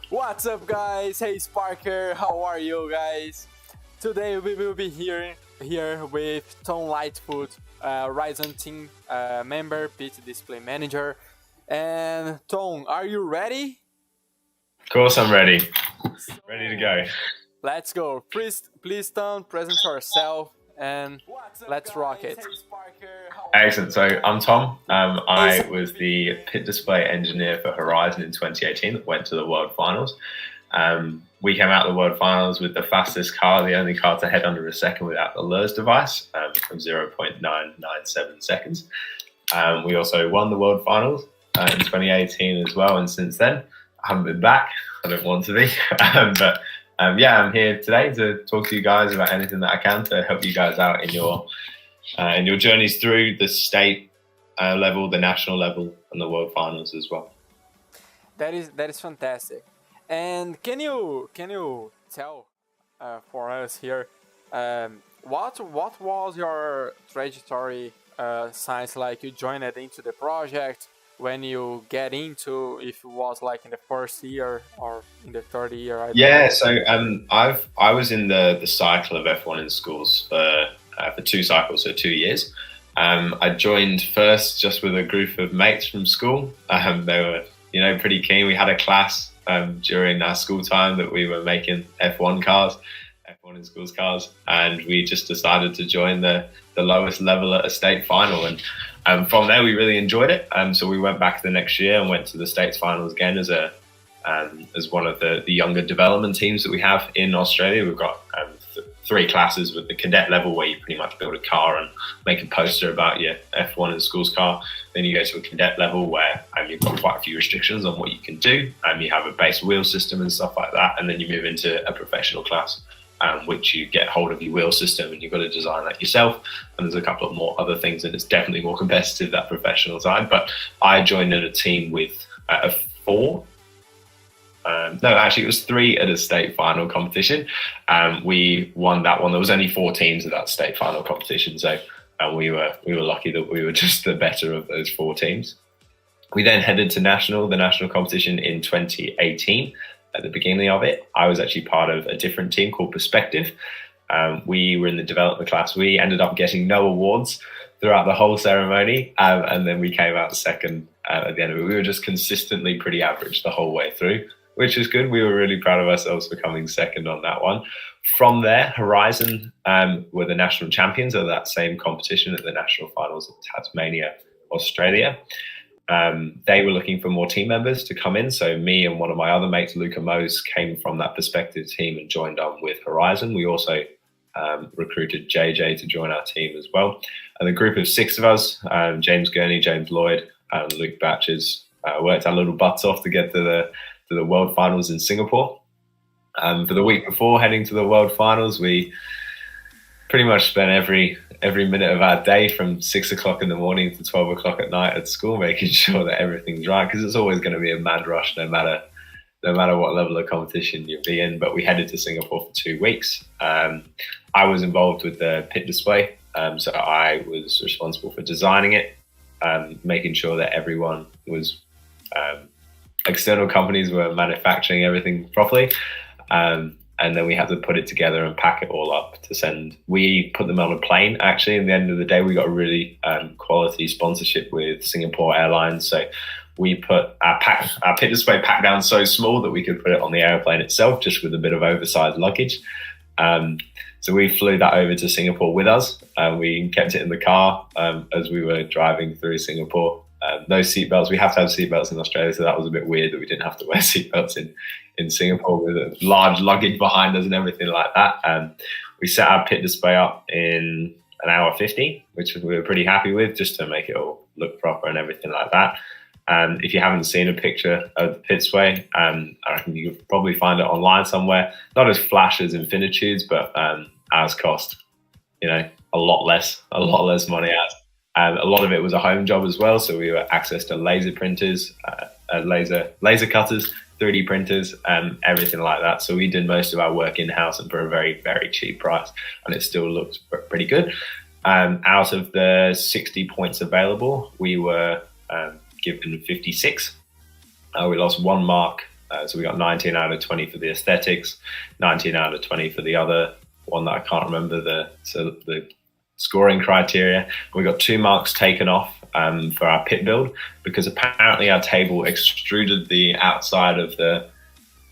What's up, guys? Hey, Sparker, how are you guys? Today we will be here with Tom Lightfoot, Ryzen team member, pit display manager. And Tom, are you ready? Of course, I'm ready. Ready to go. Let's go. Please, Tom, present yourself and let's rock it. Excellent. So I'm Tom. I was the pit display engineer for Horizon in 2018 that went to the World Finals. We came out of the World Finals with the fastest car, the only car to head under a second without the LERS device, from 0.997 seconds. We also won the World Finals in 2018 as well, and since then I haven't been back. I don't want to be, but I'm here today to talk to you guys about anything that I can to help you guys out in your journeys through the state level, the national level, and the World Finals as well. That is fantastic. And can you tell for us here what was your trajectory since like you joined into the project, when you get into, if it was like in the first year or in the third year? I was in the cycle of F1 in schools for 2 cycles, so 2 years. I joined first just with a group of mates from school. They were pretty keen. We had a class during our school time that we were making F1 cars, F1 in schools cars, and we just decided to join the lowest level at a state final, and from there we really enjoyed it. So we went back the next year and went to the states finals again as one of the younger development teams that we have in Australia. We've got 3 classes with the cadet level, where you pretty much build a car and make a poster about your F1 in schools car. Then you go to a cadet level where you've got quite a few restrictions on what you can do. You have a base wheel system and stuff like that. And then you move into a professional class, which you get hold of your wheel system and you've got to design that yourself. And there's a couple of more other things, and it's definitely more competitive, that professional side. But I joined in a team with 4. It was 3 at a state final competition. We won that one. There was only 4 teams at that state final competition, so we were lucky that we were just the better of those 4 teams. We then headed to the national competition in 2018. At the beginning of it, I was actually part of a different team called Perspective. We were in the development class. We ended up getting no awards throughout the whole ceremony, and then we came out second at the end of it. We were just consistently pretty average the whole way through, which is good. We were really proud of ourselves for coming second on that one. From there, Horizon were the national champions of that same competition at the national finals in Tasmania, Australia. They were looking for more team members to come in. So me and one of my other mates, Luca Mose, came from that Perspective team and joined on with Horizon. We also recruited JJ to join our team as well. And a group of 6 of us, James Gurney, James Lloyd, Luke Batches, worked our little butts off to get to the World Finals in Singapore. For the week before heading to the World Finals, we pretty much spent every minute of our day from 6 o'clock in the morning to 12 o'clock at night at school, making sure that everything's right, because it's always going to be a mad rush no matter what level of competition you'll be in. But we headed to Singapore for 2 weeks. I was involved with the pit display, so I was responsible for designing it, making sure that everyone was external companies were manufacturing everything properly, and then we had to put it together and pack it all up to send. We put them on a plane. Actually, at the end of the day, we got a really quality sponsorship with Singapore Airlines, so we put our pit display pack down so small that we could put it on the airplane itself, just with a bit of oversized luggage. So we flew that over to Singapore with us. We kept it in the car as we were driving through Singapore. Those seatbelts, we have to have seatbelts in Australia, so that was a bit weird that we didn't have to wear seatbelts in Singapore with a large luggage behind us and everything like that. We set our pit display up in an hour 50, which we were pretty happy with, just to make it all look proper and everything like that. If you haven't seen a picture of the pit display, I reckon you could probably find it online somewhere. Not as flash as Infinitude's, but ours cost, a lot less money. A lot of it was a home job as well, so we were access to laser printers, laser cutters, 3D printers, everything like that. So we did most of our work in-house and for a very, very cheap price, and it still looked pretty good. Out of the 60 points available, we were given 56. We lost 1 mark So we got 19 out of 20 for the aesthetics, 19 out of 20 for the other one that I can't remember the scoring criteria. We got 2 marks taken off for our pit build because apparently our table extruded the outside of the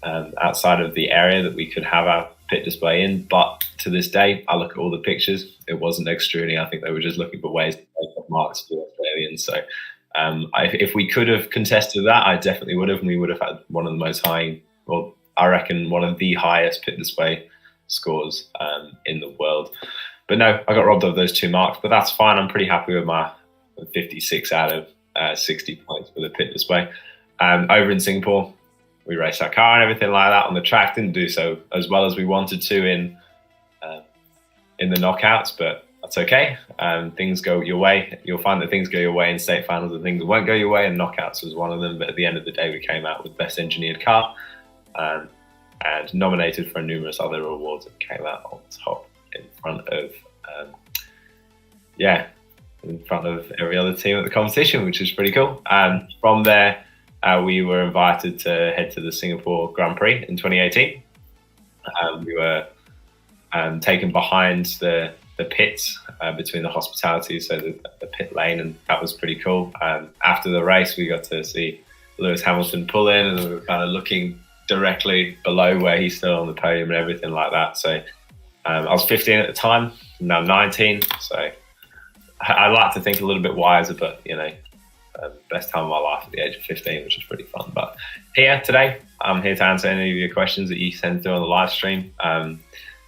area that we could have our pit display in. But to this day, I look at all the pictures, it wasn't extruding. I think they were just looking for ways to take off marks for the Australians. So if we could have contested that, I definitely would have, and we would have had one of the most high, well, I reckon one of the highest pit display scores in the world. But no, I got robbed of those 2 marks, but that's fine. I'm pretty happy with my 56 out of 60 points for the pit display. Over in Singapore, we raced our car and everything like that on the track. Didn't do so as well as we wanted to in the knockouts, but that's okay. Things go your way. You'll find that things go your way in state finals and things won't go your way, and knockouts was one of them. But at the end of the day, we came out with best engineered car and nominated for numerous other awards and came out on top in front of every other team at the competition, which is pretty cool. From there, we were invited to head to the Singapore Grand Prix in 2018. We were taken behind the pits between the hospitality, so the pit lane, and that was pretty cool. After the race, we got to see Lewis Hamilton pull in, and we were kind of looking directly below where he stood on the podium and everything like that. So I was 15 at the time, I'm now 19, so I like to think a little bit wiser, but best time of my life at the age of 15, which is pretty fun. But here today, I'm here to answer any of your questions that you send through on the live stream. I'll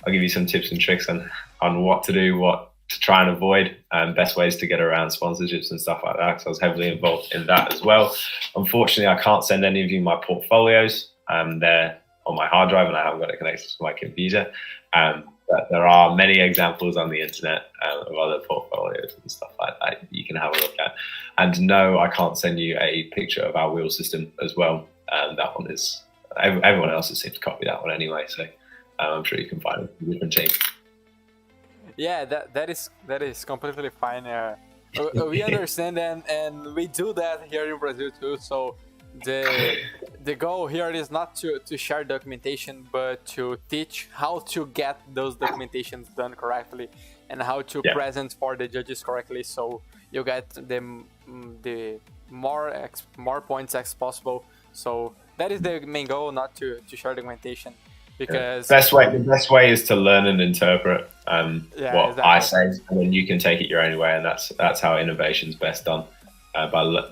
give you some tips and tricks on what to do, what to try and avoid, best ways to get around sponsorships and stuff like that, because I was heavily involved in that as well. Unfortunately, I can't send any of you my portfolios. They're on my hard drive and I haven't got it connected to my computer. But there are many examples on the internet of other portfolios and stuff like that you can have a look at. And no, I can't send you a picture of our wheel system as well. That one is, everyone else has seemed to copy that one anyway, so I'm sure you can find a different team. Yeah, that is completely fine. We understand, and we do that here in Brazil too. So the goal here is not to share documentation, but to teach how to get those documentations done correctly and how to present for the judges correctly, so you get the more points as possible. So that is the main goal, not to share documentation, because the best way is to learn and interpret what exactly. I say, and then you can take it your own way, and that's how innovation's best done, by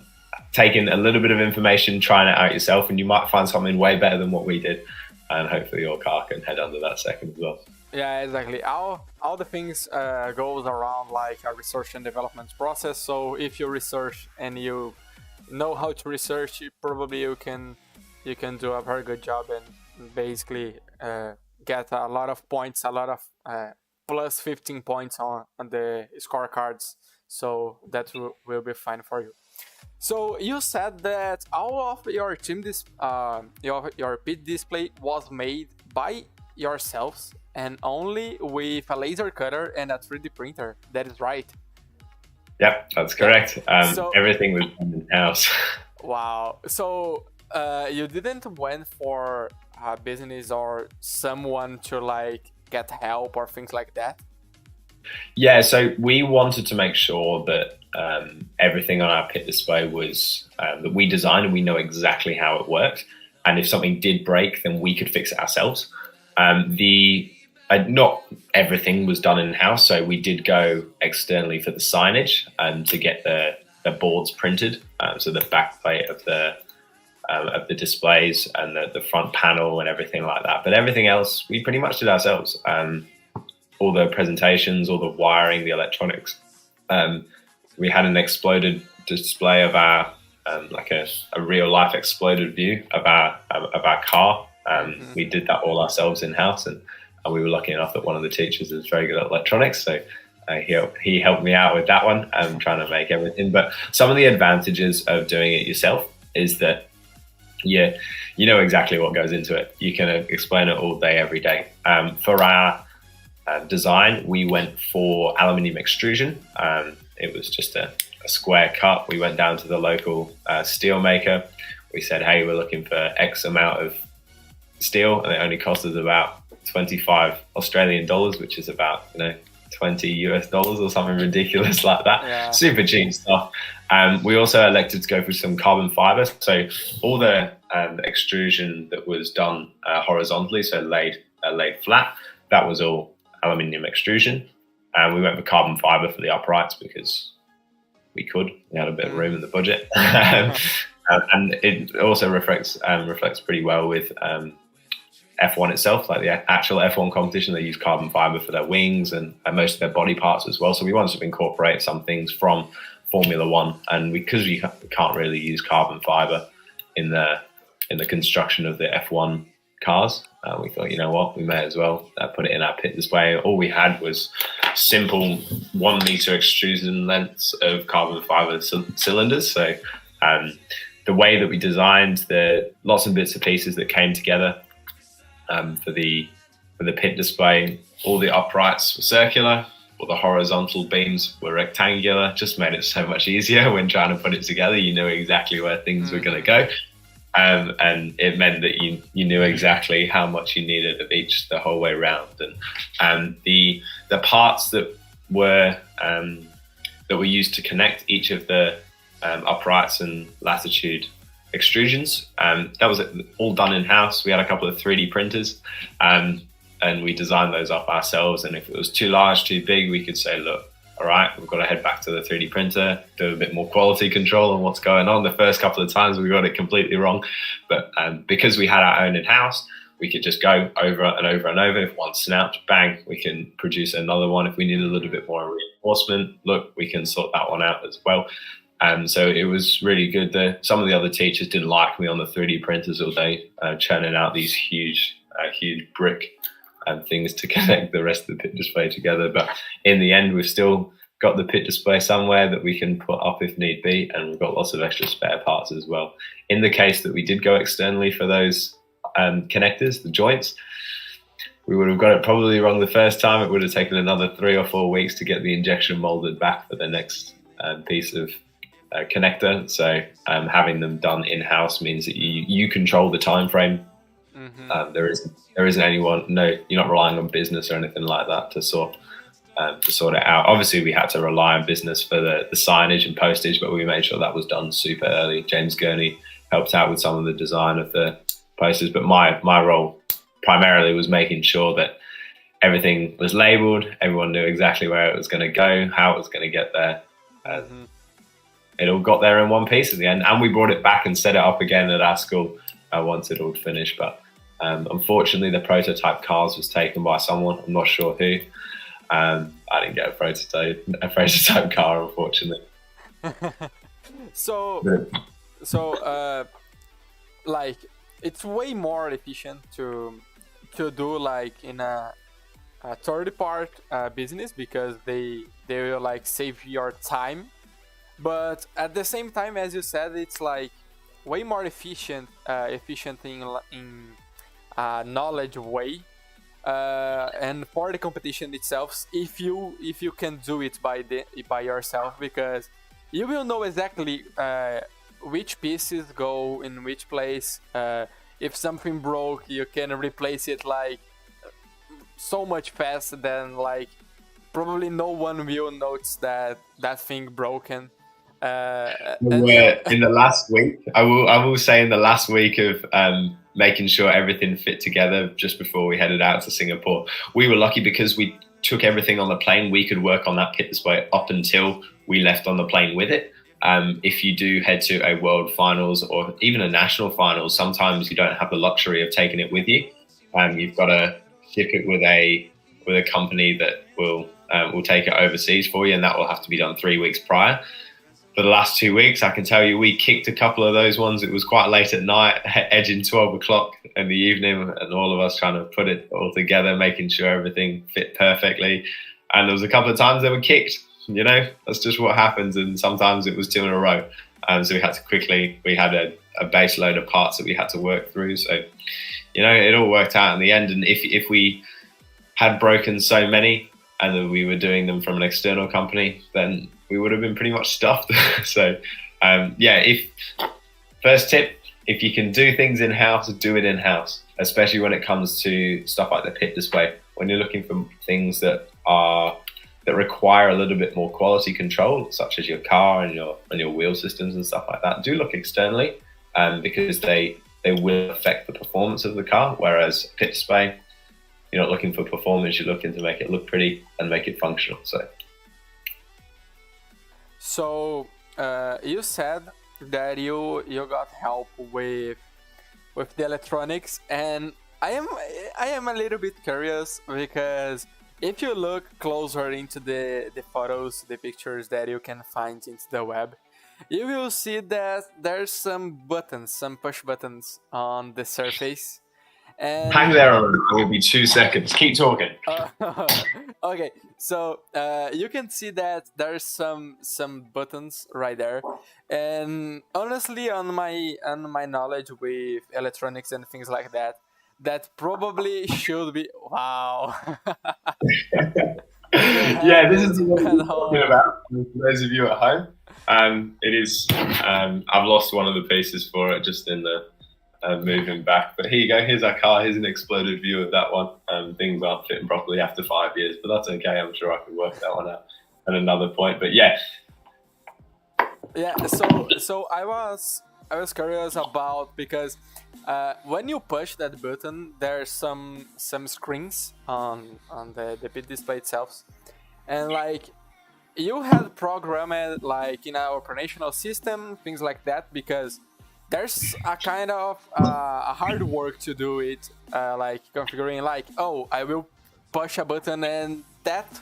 taking a little bit of information, trying it out yourself, and you might find something way better than what we did, and hopefully your car can head under that second as well. Yeah, exactly. All the things goes around like a research and development process. So if you research and you know how to research, probably you can do a very good job and basically get a lot of points, a lot of plus 15 points on the scorecards. So that will be fine for you. So you said that all of your team your pit display was made by yourselves and only with a laser cutter and a 3D printer. That is right? Yep, that's correct. So, everything was done in-house. Wow. So you didn't went for a business or someone to like get help or things like that? Yeah, so we wanted to make sure that everything on our pit display was that we designed and we know exactly how it worked. And if something did break, then we could fix it ourselves. Not everything was done in-house, so we did go externally for the signage to get the boards printed. So the back plate of the displays and the front panel and everything like that. But everything else, we pretty much did ourselves. All the presentations, all the wiring, the electronics. We had an exploded display of our, like a real life exploded view of our car. We did that all ourselves in-house, and we were lucky enough that one of the teachers is very good at electronics. So he helped me out with that one, trying to make everything. But some of the advantages of doing it yourself is that you know exactly what goes into it. You can explain it all day, every day. For our design, we went for aluminium extrusion. It was just a a square cut. We went down to the local steel maker. We said, hey, we're looking for X amount of steel, and it only cost us about 25 Australian dollars, which is about 20 US dollars or something ridiculous like that. Yeah. Super cheap stuff. We also elected to go for some carbon fiber. So all the extrusion that was done horizontally, so laid flat, that was all aluminium extrusion. And we went for carbon fiber for the uprights because we could. We had a bit of room in the budget. And it also reflects pretty well with F1 itself, like the actual F1 competition. They use carbon fiber for their wings and most of their body parts as well. So we wanted to incorporate some things from Formula One, and because we can't really use carbon fiber in the construction of the F1 cars, we thought, you know what, we may as well put it in our pit display. All we had was simple 1 meter extrusion lengths of carbon fiber cylinders. So the way that we designed the lots of bits and pieces that came together for the pit display, all the uprights were circular, all the horizontal beams were rectangular. Just made it so much easier when trying to put it together. You knew exactly where things were going to go, and it meant that you knew exactly how much you needed of each the whole way around. And the parts that were used to connect each of the uprights and latitude extrusions, that was all done in-house. We had a couple of 3D printers, and we designed those up ourselves. And if it was too large, too big, we could say, look, all right, we've got to head back to the 3D printer, do a bit more quality control on what's going on. The first couple of times we got it completely wrong, but because we had our own in-house, we could just go over and over and over. If one snapped, bang, we can produce another one. If we need a little bit more reinforcement, look, we can sort that one out as well. And so it was really good. Some of the other teachers didn't like me on the 3D printers all day, churning out these huge brick things to connect the rest of the pit display together. But in the end, we've still got the pit display somewhere that we can put up if need be, and we've got lots of extra spare parts as well. In the case that we did go externally for those connectors, the joints, we would have got it probably wrong the first time. It would have taken another 3 or 4 weeks to get the injection molded back for the next piece of connector. So having them done in-house means that you control the time frame. There isn't anyone. No, you're not relying on business or anything like that to sort it out. Obviously, we had to rely on business for the signage and postage, but we made sure that was done super early. James Gurney helped out with some of the design of the posters, but my role primarily was making sure that everything was labelled. Everyone knew exactly where it was going to go, how it was going to get there. It all got there in one piece at the end, and we brought it back and set it up again at our school once it all finished. But unfortunately, the prototype cars was taken by someone. I'm not sure who. I didn't get a prototype car, unfortunately. Like, it's way more efficient to do like in a third part business, because they will like save your time. But at the same time, as you said, it's like way more efficient in a knowledge way, and for the competition itself, if you can do it by yourself, because you will know exactly which pieces go in which place. If something broke, you can replace it like so much faster than like probably no one will notice that thing broken. In the last week, I will say in the last week of making sure everything fit together just before we headed out to Singapore, we were lucky because we took everything on the plane. We could work on that pit display up until we left on the plane with it. If you do head to a world finals or even a national finals, sometimes you don't have the luxury of taking it with you. You've got to ship it with a company that will take it overseas for you, and that will have to be done 3 weeks prior. For the last 2 weeks, I can tell you we kicked a couple of those ones. It was quite late at night, edging 12 o'clock in the evening, and all of us trying to put it all together, making sure everything fit perfectly. And there was a couple of times they were kicked. You know, that's just what happens. And sometimes it was 2 in a row. So we had to we had a base load of parts that we had to work through. So, you know, it all worked out in the end. And if we had broken so many and that we were doing them from an external company, then we would have been pretty much stuffed. So first tip, if you can do things in-house, do it in-house, especially when it comes to stuff like the pit display. When you're looking for things that require a little bit more quality control, such as your car and your wheel systems and stuff like that, do look externally, because they will affect the performance of the car. Whereas pit display, you're not looking for performance, you're looking to make it look pretty and make it functional. So you said that you got help with the electronics, and I am a little bit curious, because if you look closer into the photos, the pictures that you can find into the web, you will see that there's some push buttons on the surface. And hang there, I'll give you 2 seconds. Keep talking. Okay, so you can see that there's some buttons right there, and honestly, on my knowledge with electronics and things like that, that probably should be wow. Yeah, this is what I'm talking about. For those of you at home, it is. I've lost one of the pieces for it just in the moving back. But here you go. Here's our car. Here's an exploded view of that one. Things aren't fitting properly after 5 years, but that's okay. I'm sure I can work that one out at another point. But yeah. So I was curious about, because when you push that button, there's some screens on the pit display itself, and like you had programmed like in our operational system, things like that, because there's a kind of a hard work to do it, like configuring, like, oh, I will push a button and that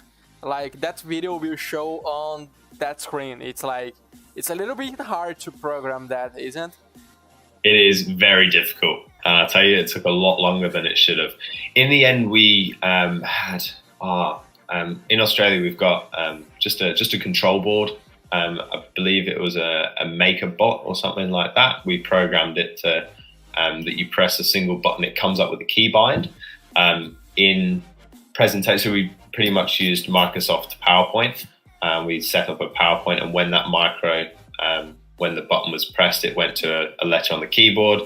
video will show on that screen. It's like, it's a little bit hard to program that, isn't it? It is very difficult. And I'll tell you, it took a lot longer than it should have. In the end, we had in Australia, we've got just a control board. I believe it was a maker bot or something like that. We programmed it to that you press a single button, it comes up with a key bind. In presentation, so we pretty much used Microsoft PowerPoint. We set up a PowerPoint, and when that when the button was pressed, it went to a letter on the keyboard.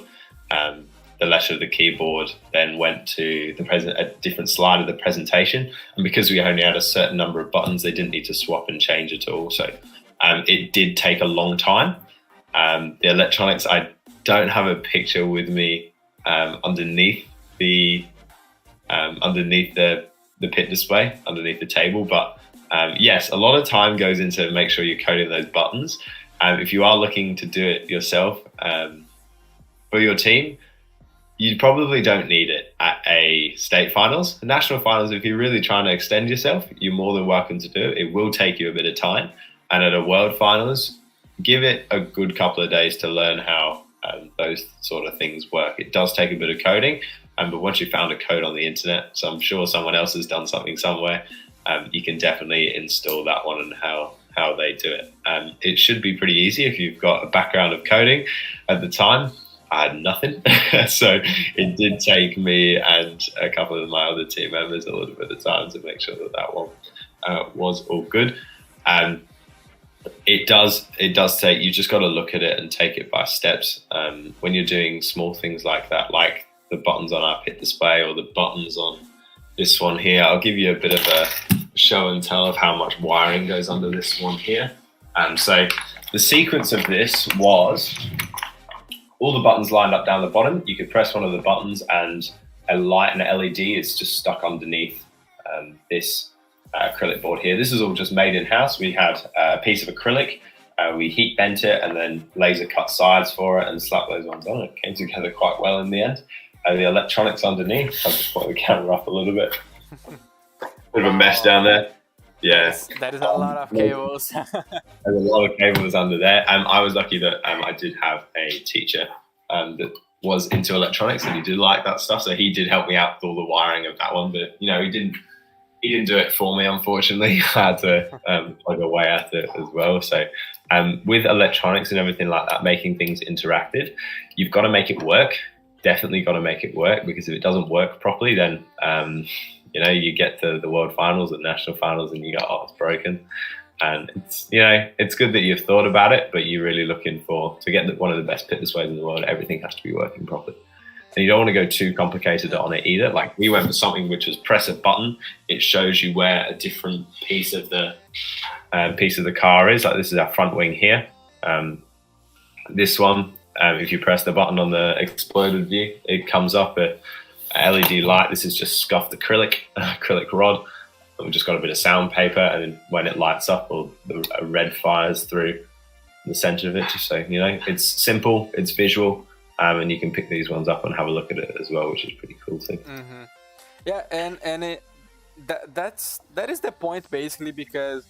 The letter of the keyboard then went to a different slide of the presentation. And because we only had a certain number of buttons, they didn't need to swap and change at all. So it did take a long time. The electronics, I don't have a picture with me underneath the pit display, underneath the table. But yes, a lot of time goes into make sure you're coding those buttons. If you are looking to do it yourself for your team, you probably don't need it at a state finals. The national finals, if you're really trying to extend yourself, you're more than welcome to do it. It will take you a bit of time. And at a world finals, give it a good couple of days to learn how those sort of things work. It does take a bit of coding, but once you've found a code on the internet, so I'm sure someone else has done something somewhere, you can definitely install that one and how they do it. It should be pretty easy if you've got a background of coding. At the time, I had nothing. So it did take me and a couple of my other team members a little bit of time to make sure that one was all good. It does take, you just got to look at it and take it by steps. When you're doing small things like that, like the buttons on our pit display or the buttons on this one here, I'll give you a bit of a show and tell of how much wiring goes under this one here. So the sequence of this was all the buttons lined up down the bottom. You could press one of the buttons and a light and an LED is just stuck underneath this acrylic board here. This is all just made in-house. We had a piece of acrylic, we heat bent it and then laser cut sides for it and slapped those ones on. It came together quite well in the end. The electronics underneath, I'll just point the camera up a little bit. Bit of a mess down there. Yeah. That is a lot of cables. There's a lot of cables under there. I was lucky that I did have a teacher that was into electronics and he did like that stuff. So he did help me out with all the wiring of that one. But, you know, he didn't do it for me, unfortunately. I had to plug away at it as well. So with electronics and everything like that, making things interactive, you've got to make it work. Definitely got to make it work, because if it doesn't work properly, then You know, you get to the world finals and national finals and you go, oh, it's broken. And it's, you know, it's good that you've thought about it, but you're really looking to get one of the best pit displays in the world. Everything has to be working properly. And you don't want to go too complicated on it either. Like, we went for something which was press a button. It shows you where a different piece of the car is. Like, this is our front wing here. This one, if you press the button on the exploded view, it comes up a LED light. This is just scuffed acrylic rod. We've just got a bit of sandpaper, and then when it lights up, a red fires through the center of it. Just so you know, it's simple, it's visual, and you can pick these ones up and have a look at it as well, which is pretty cool too. Mm-hmm. Yeah, and that is the point basically, because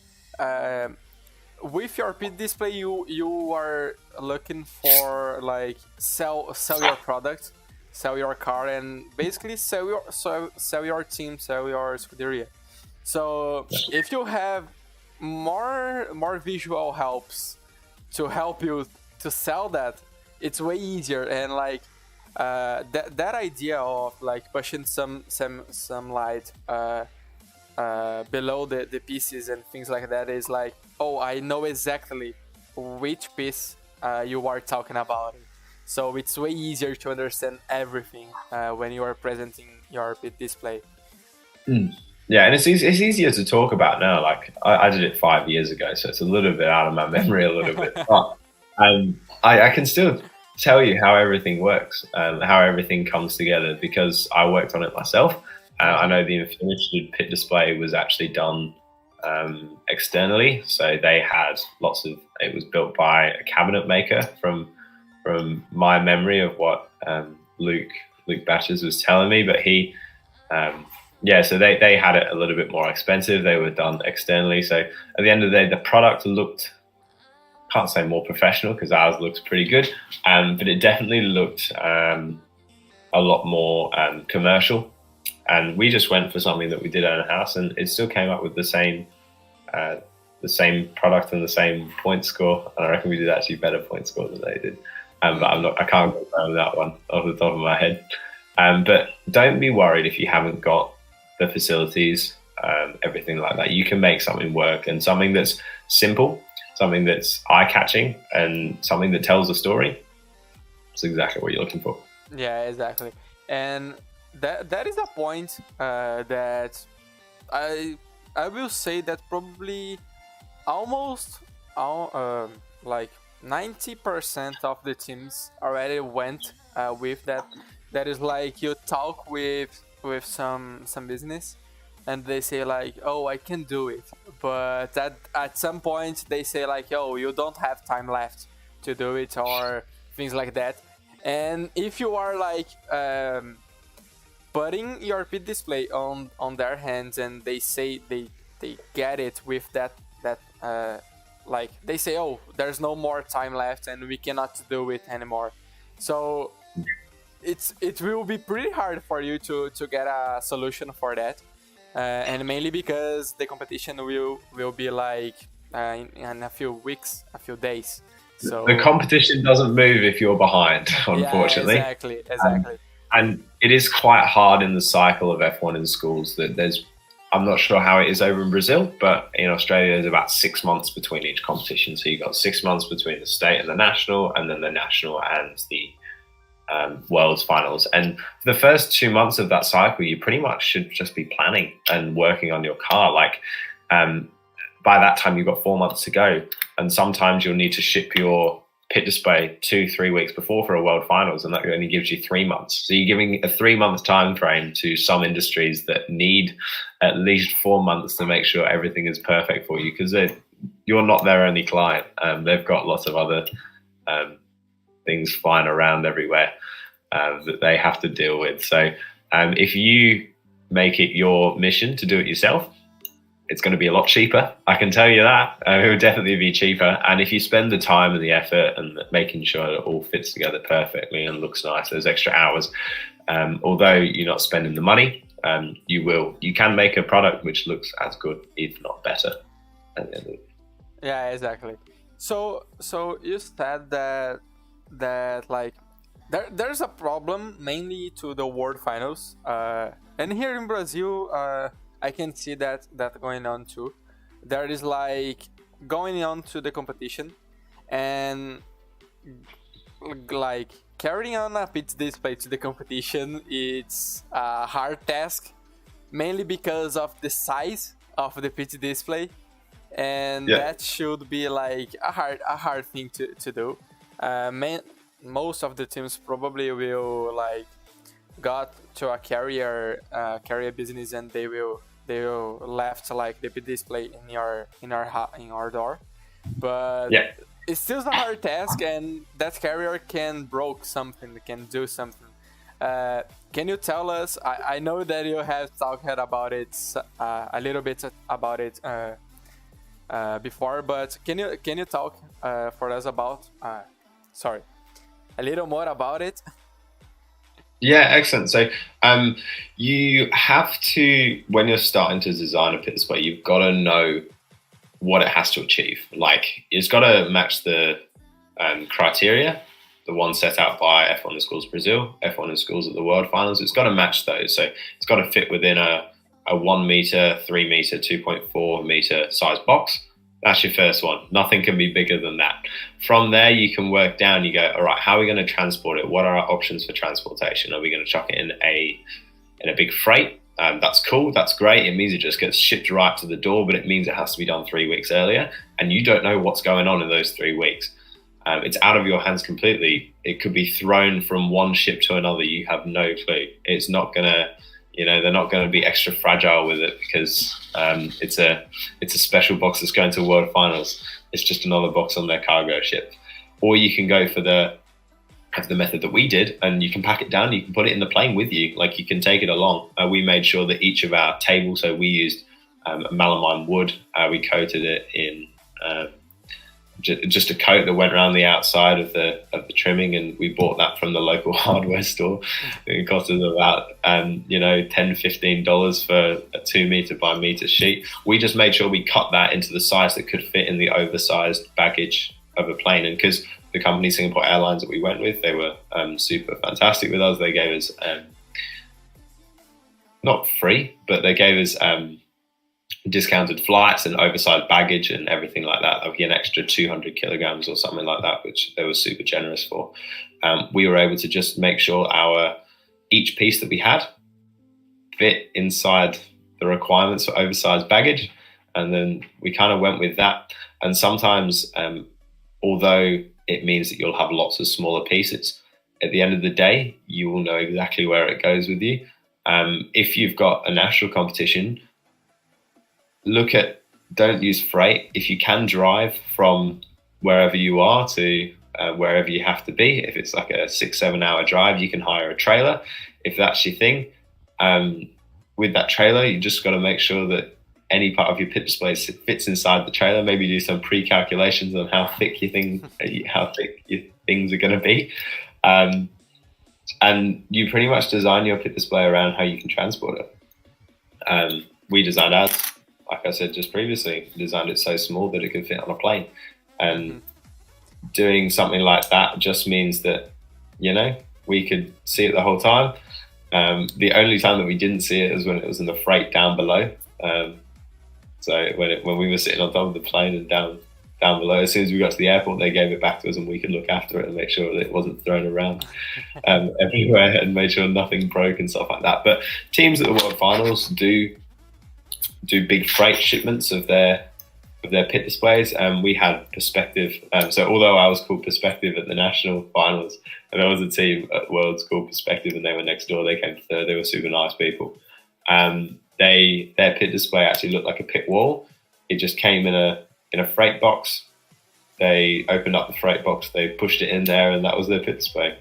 with your pit display, you are looking for like sell your product, sell your car, and basically sell your team, sell your scuderia. So if you have more visual helps to help you to sell that, it's way easier. And like that idea of like pushing some light below the pieces and things like that is like, oh, I know exactly which piece you are talking about. So it's way easier to understand everything when you are presenting your pit display. Yeah, and it's easier to talk about now. Like, I did it 5 years ago, so it's a little bit out of my memory a little bit. But I can still tell you how everything works and how everything comes together, because I worked on it myself. I know the finished pit display was actually done externally, so they had it was built by a cabinet maker from my memory of what Luke Batches was telling me, but he so they had it a little bit more expensive. They were done externally, so at the end of the day, the product looked, can't say more professional because ours looks pretty good, but it definitely looked a lot more commercial. And we just went for something that we did in house, and it still came up with the same product and the same point score. And I reckon we did actually better point score than they did. But I can't confirm that one off the top of my head. But don't be worried if you haven't got the facilities, everything like that. You can make something work, and something that's simple, something that's eye-catching, and something that tells a story. That's exactly what you're looking for. Yeah, exactly. And that is a point that I will say that probably almost like 90% of the teams already went with that. That is like, you talk with some business and they say like, oh, I can do it, but at some point they say like, oh, you don't have time left to do it, or things like that. And if you are like putting your pit display on their hands, and they say they get it with that like they say, oh, there's no more time left and we cannot do it anymore. So it will be pretty hard for you to get a solution for that, and mainly because the competition will be like in a few weeks, a few days. So the competition doesn't move if you're behind, unfortunately. Yeah, exactly. And it is quite hard in the cycle of F1 in schools. That I'm not sure how it is over in Brazil, but in Australia there's about 6 months between each competition. So you've got 6 months between the state and the national, and then the national and the World's finals. And for the first 2 months of that cycle, you pretty much should just be planning and working on your car. Like by that time, you've got 4 months to go. And sometimes you'll need to ship your pit display 2-3 weeks before for a world finals, and that only gives you 3 months. So you're giving a 3 month time frame to some industries that need at least 4 months to make sure everything is perfect for you, because you're not their only client. They've got lots of other things flying around everywhere that they have to deal with. So if you make it your mission to do it yourself, it's going to be a lot cheaper. I can tell you that. It will definitely be cheaper. And if you spend the time and the effort and making sure it all fits together perfectly and looks nice, those extra hours, although you're not spending the money, you can make a product which looks as good, if not better, at the end of it. Yeah, exactly. So you said that like there's a problem mainly to the world finals, And here in Brazil, I can see that going on too. There is like going on to the competition and like carrying on a pitch display to the competition. It's a hard task, mainly because of the size of the pitch display, and that should be like a hard thing to do. Most of the teams probably will like got to a carrier business, and they will left like the display in our door, but it's still a hard task, and that carrier can broke something, can do something. Can you tell us? I know that you have talked about it a little bit about it before, but can you talk for us about a little more about it? Yeah, excellent. So you have to, when you're starting to design a pit display, you've got to know what it has to achieve. Like, it's got to match the criteria, the one set out by F1 in Schools Brazil, F1 in Schools at the World Finals. It's got to match those. So it's got to fit within a 1 meter, 3 meter, 2.4 meter size box. That's your first one. Nothing can be bigger than that. From there, you can work down. You go, all right, how are we going to transport it? What are our options for transportation? Are we going to chuck it in a big freight? That's cool. That's great. It means it just gets shipped right to the door, but it means it has to be done 3 weeks earlier. And you don't know what's going on in those 3 weeks. It's out of your hands completely. It could be thrown from one ship to another. You have no clue. It's not going to... they're not going to be extra fragile with it because it's a special box that's going to World Finals. It's just another box on their cargo ship. Or you can go for the method that we did, and you can pack it down. You can put it in the plane with you. Like, you can take it along. We made sure that each of our tables, so we used melamine wood. We coated it in just a coat that went around the outside of the trimming, and we bought that from the local hardware store. It cost us about $10-15 for a 2 meter by meter sheet. We just made sure we cut that into the size that could fit in the oversized baggage of a plane. And because the company Singapore Airlines that we went with, they were super fantastic with us. They gave us not free, but they gave us discounted flights and oversized baggage and everything like that. That would be an extra 200 kilograms or something like that, which they were super generous for. We were able to just make sure each piece that we had fit inside the requirements for oversized baggage, and then we kind of went with that. And sometimes, although it means that you'll have lots of smaller pieces, at the end of the day, you will know exactly where it goes with you. If you've got a national competition, don't use freight. If you can drive from wherever you are to wherever you have to be, if it's like a 6-7 hour drive, you can hire a trailer if that's your thing. With that trailer, you just got to make sure that any part of your pit display fits inside the trailer. Maybe do some pre-calculations on how thick your things are going to be. And you pretty much design your pit display around how you can transport it. We designed ours, like I said just previously, designed it so small that it could fit on a plane. And doing something like that just means that, we could see it the whole time. The only time that we didn't see it was when it was in the freight down below. So when we were sitting on top of the plane and down below, as soon as we got to the airport, they gave it back to us, and we could look after it and make sure that it wasn't thrown around everywhere, and make sure nothing broke and stuff like that. But teams at the World Finals do big freight shipments of their pit displays, and we had Perspective. So although I was called Perspective at the national finals, and there was a team at Worlds called Perspective, and they were next door. They came third. They were super nice people. Their pit display actually looked like a pit wall. It just came in a freight box. They opened up the freight box, they pushed it in there, and that was their pit display.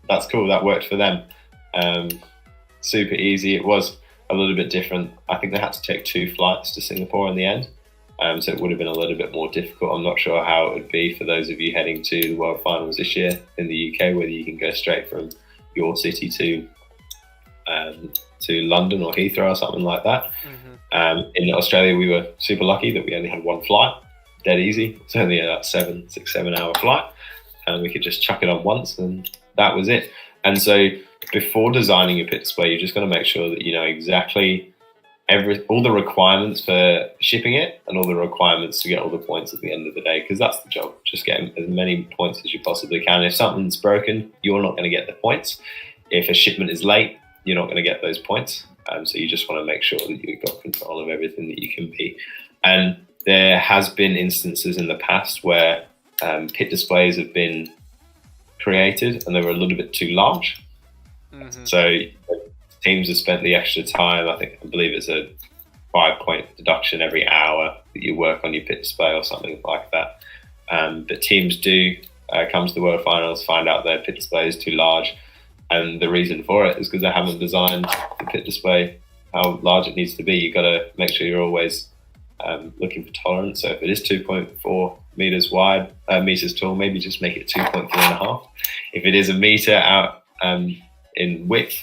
That's cool. That worked for them. Super easy. It was a little bit different. I think they had to take 2 flights to Singapore in the end. So it would have been a little bit more difficult. I'm not sure how it would be for those of you heading to the World Finals this year in the UK, whether you can go straight from your city to London or Heathrow or something like that. In Australia, we were super lucky that we only had 1 flight, dead easy. It's only a 6-7 hour flight, and we could just chuck it on once, and that was it. And so before designing your pit display, you just got to make sure that you know exactly all the requirements for shipping it and all the requirements to get all the points at the end of the day, because that's the job. Just get as many points as you possibly can. If something's broken, you're not going to get the points. If a shipment is late, you're not going to get those points. So you just want to make sure that you've got control of everything that you can be. And there has been instances in the past where pit displays have been created and they were a little bit too large. Mm-hmm. So teams have spent the extra time. I believe it's a 5-point deduction every hour that you work on your pit display or something like that. But teams do come to the World Finals, find out their pit display is too large. And the reason for it is because they haven't designed the pit display how large it needs to be. You've got to make sure you're always looking for tolerance. So if it is 2.4 meters wide, meters tall, maybe just make it 2.3 and a half. If it is a meter out in width,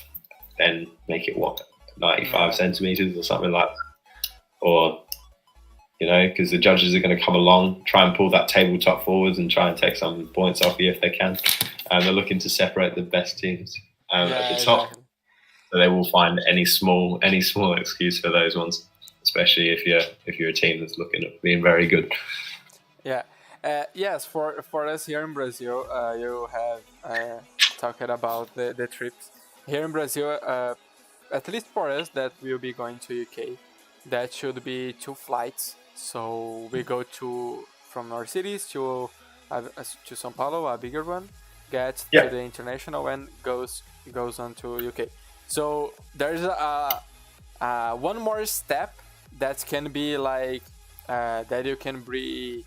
then make it 95 centimeters or something like that. Or, because the judges are going to come along, try and pull that tabletop forwards and try and take some points off you if they can. And they're looking to separate the best teams at the top. Exactly. So they will find any small excuse for those ones, especially if you're a team that's looking at being very good. Yeah. Yes, for us here in Brazil, you have talked about the trips. Here in Brazil, at least for us that will be going to UK, that should be 2 flights. So we go from our cities to São Paulo, a bigger one, gets to the international and goes on to UK. So there's one more step that can be like that you can bring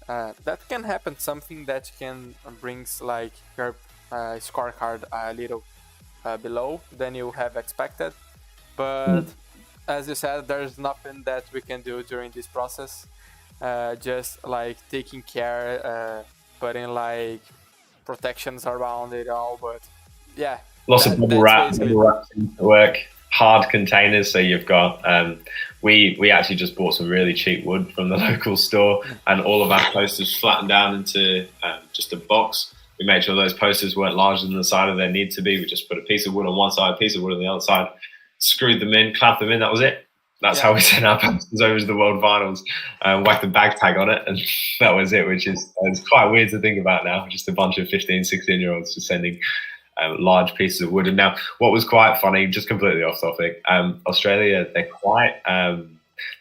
that can happen, something that can brings like your scorecard a little below than you have expected, but as you said, there's nothing that we can do during this process, just like taking care, putting like protections around it all. But yeah, lots of bubble wrap to work, hard containers. So you've got we actually just bought some really cheap wood from the local store, and all of our posters flattened down into just a box. We made sure those posters weren't larger than the side of their need to be. We just put a piece of wood on one side, a piece of wood on the other side, screwed them in, clamped them in. That was it. That's how we sent our posters over to the World Finals. Whacked the bag tag on it, and that was it. It's quite weird to think about now. Just a bunch of 15, 16-year-olds just sending large pieces of wood. And now, what was quite funny, just completely off topic, Australia, they're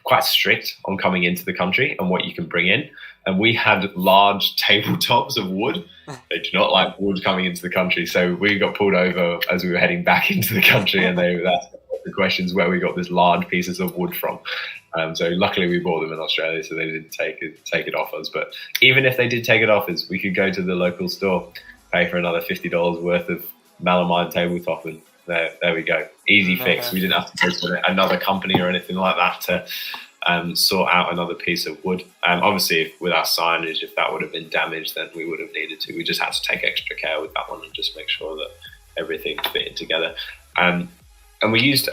quite strict on coming into the country and what you can bring in. And we had large tabletops of wood. They do not like wood coming into the country. So we got pulled over as we were heading back into the country, and they asked the questions where we got this large pieces of wood from. So luckily we bought them in Australia, so they didn't take it off us. But even if they did take it off us, we could go to the local store, pay for another $50 worth of melamine tabletop, and there we go. Easy fix. We didn't have to go to another company or anything like that to sort out another piece of wood. Obviously, with our signage, if that would have been damaged, then we would have needed to. We just had to take extra care with that one and just make sure that everything fitted together. And we used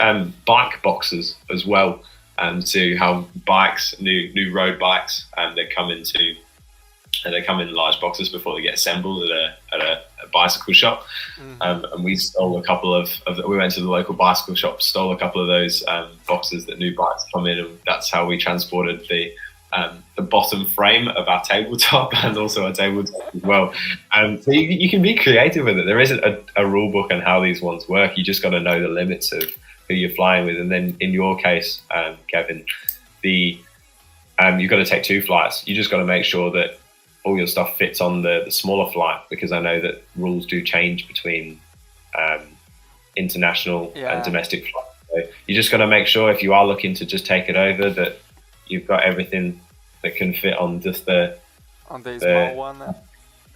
bike boxes as well, to have bikes, new road bikes, and they come in large boxes before they get assembled at a bicycle shop. And we stole a couple of we went to the local bicycle shop, stole a couple of those boxes that new bikes come in, and that's how we transported the bottom frame of our tabletop and also our tabletop as well. So you can be creative with it. There isn't a rule book on how these ones work. You just got to know the limits of who you're flying with. And then in your case, Kevin, you've got to take 2 flights. You just got to make sure that all your stuff fits on the smaller flight, because I know that rules do change between international and domestic flights. So you just got to make sure, if you are looking to just take it over, that you've got everything that can fit on just the small one,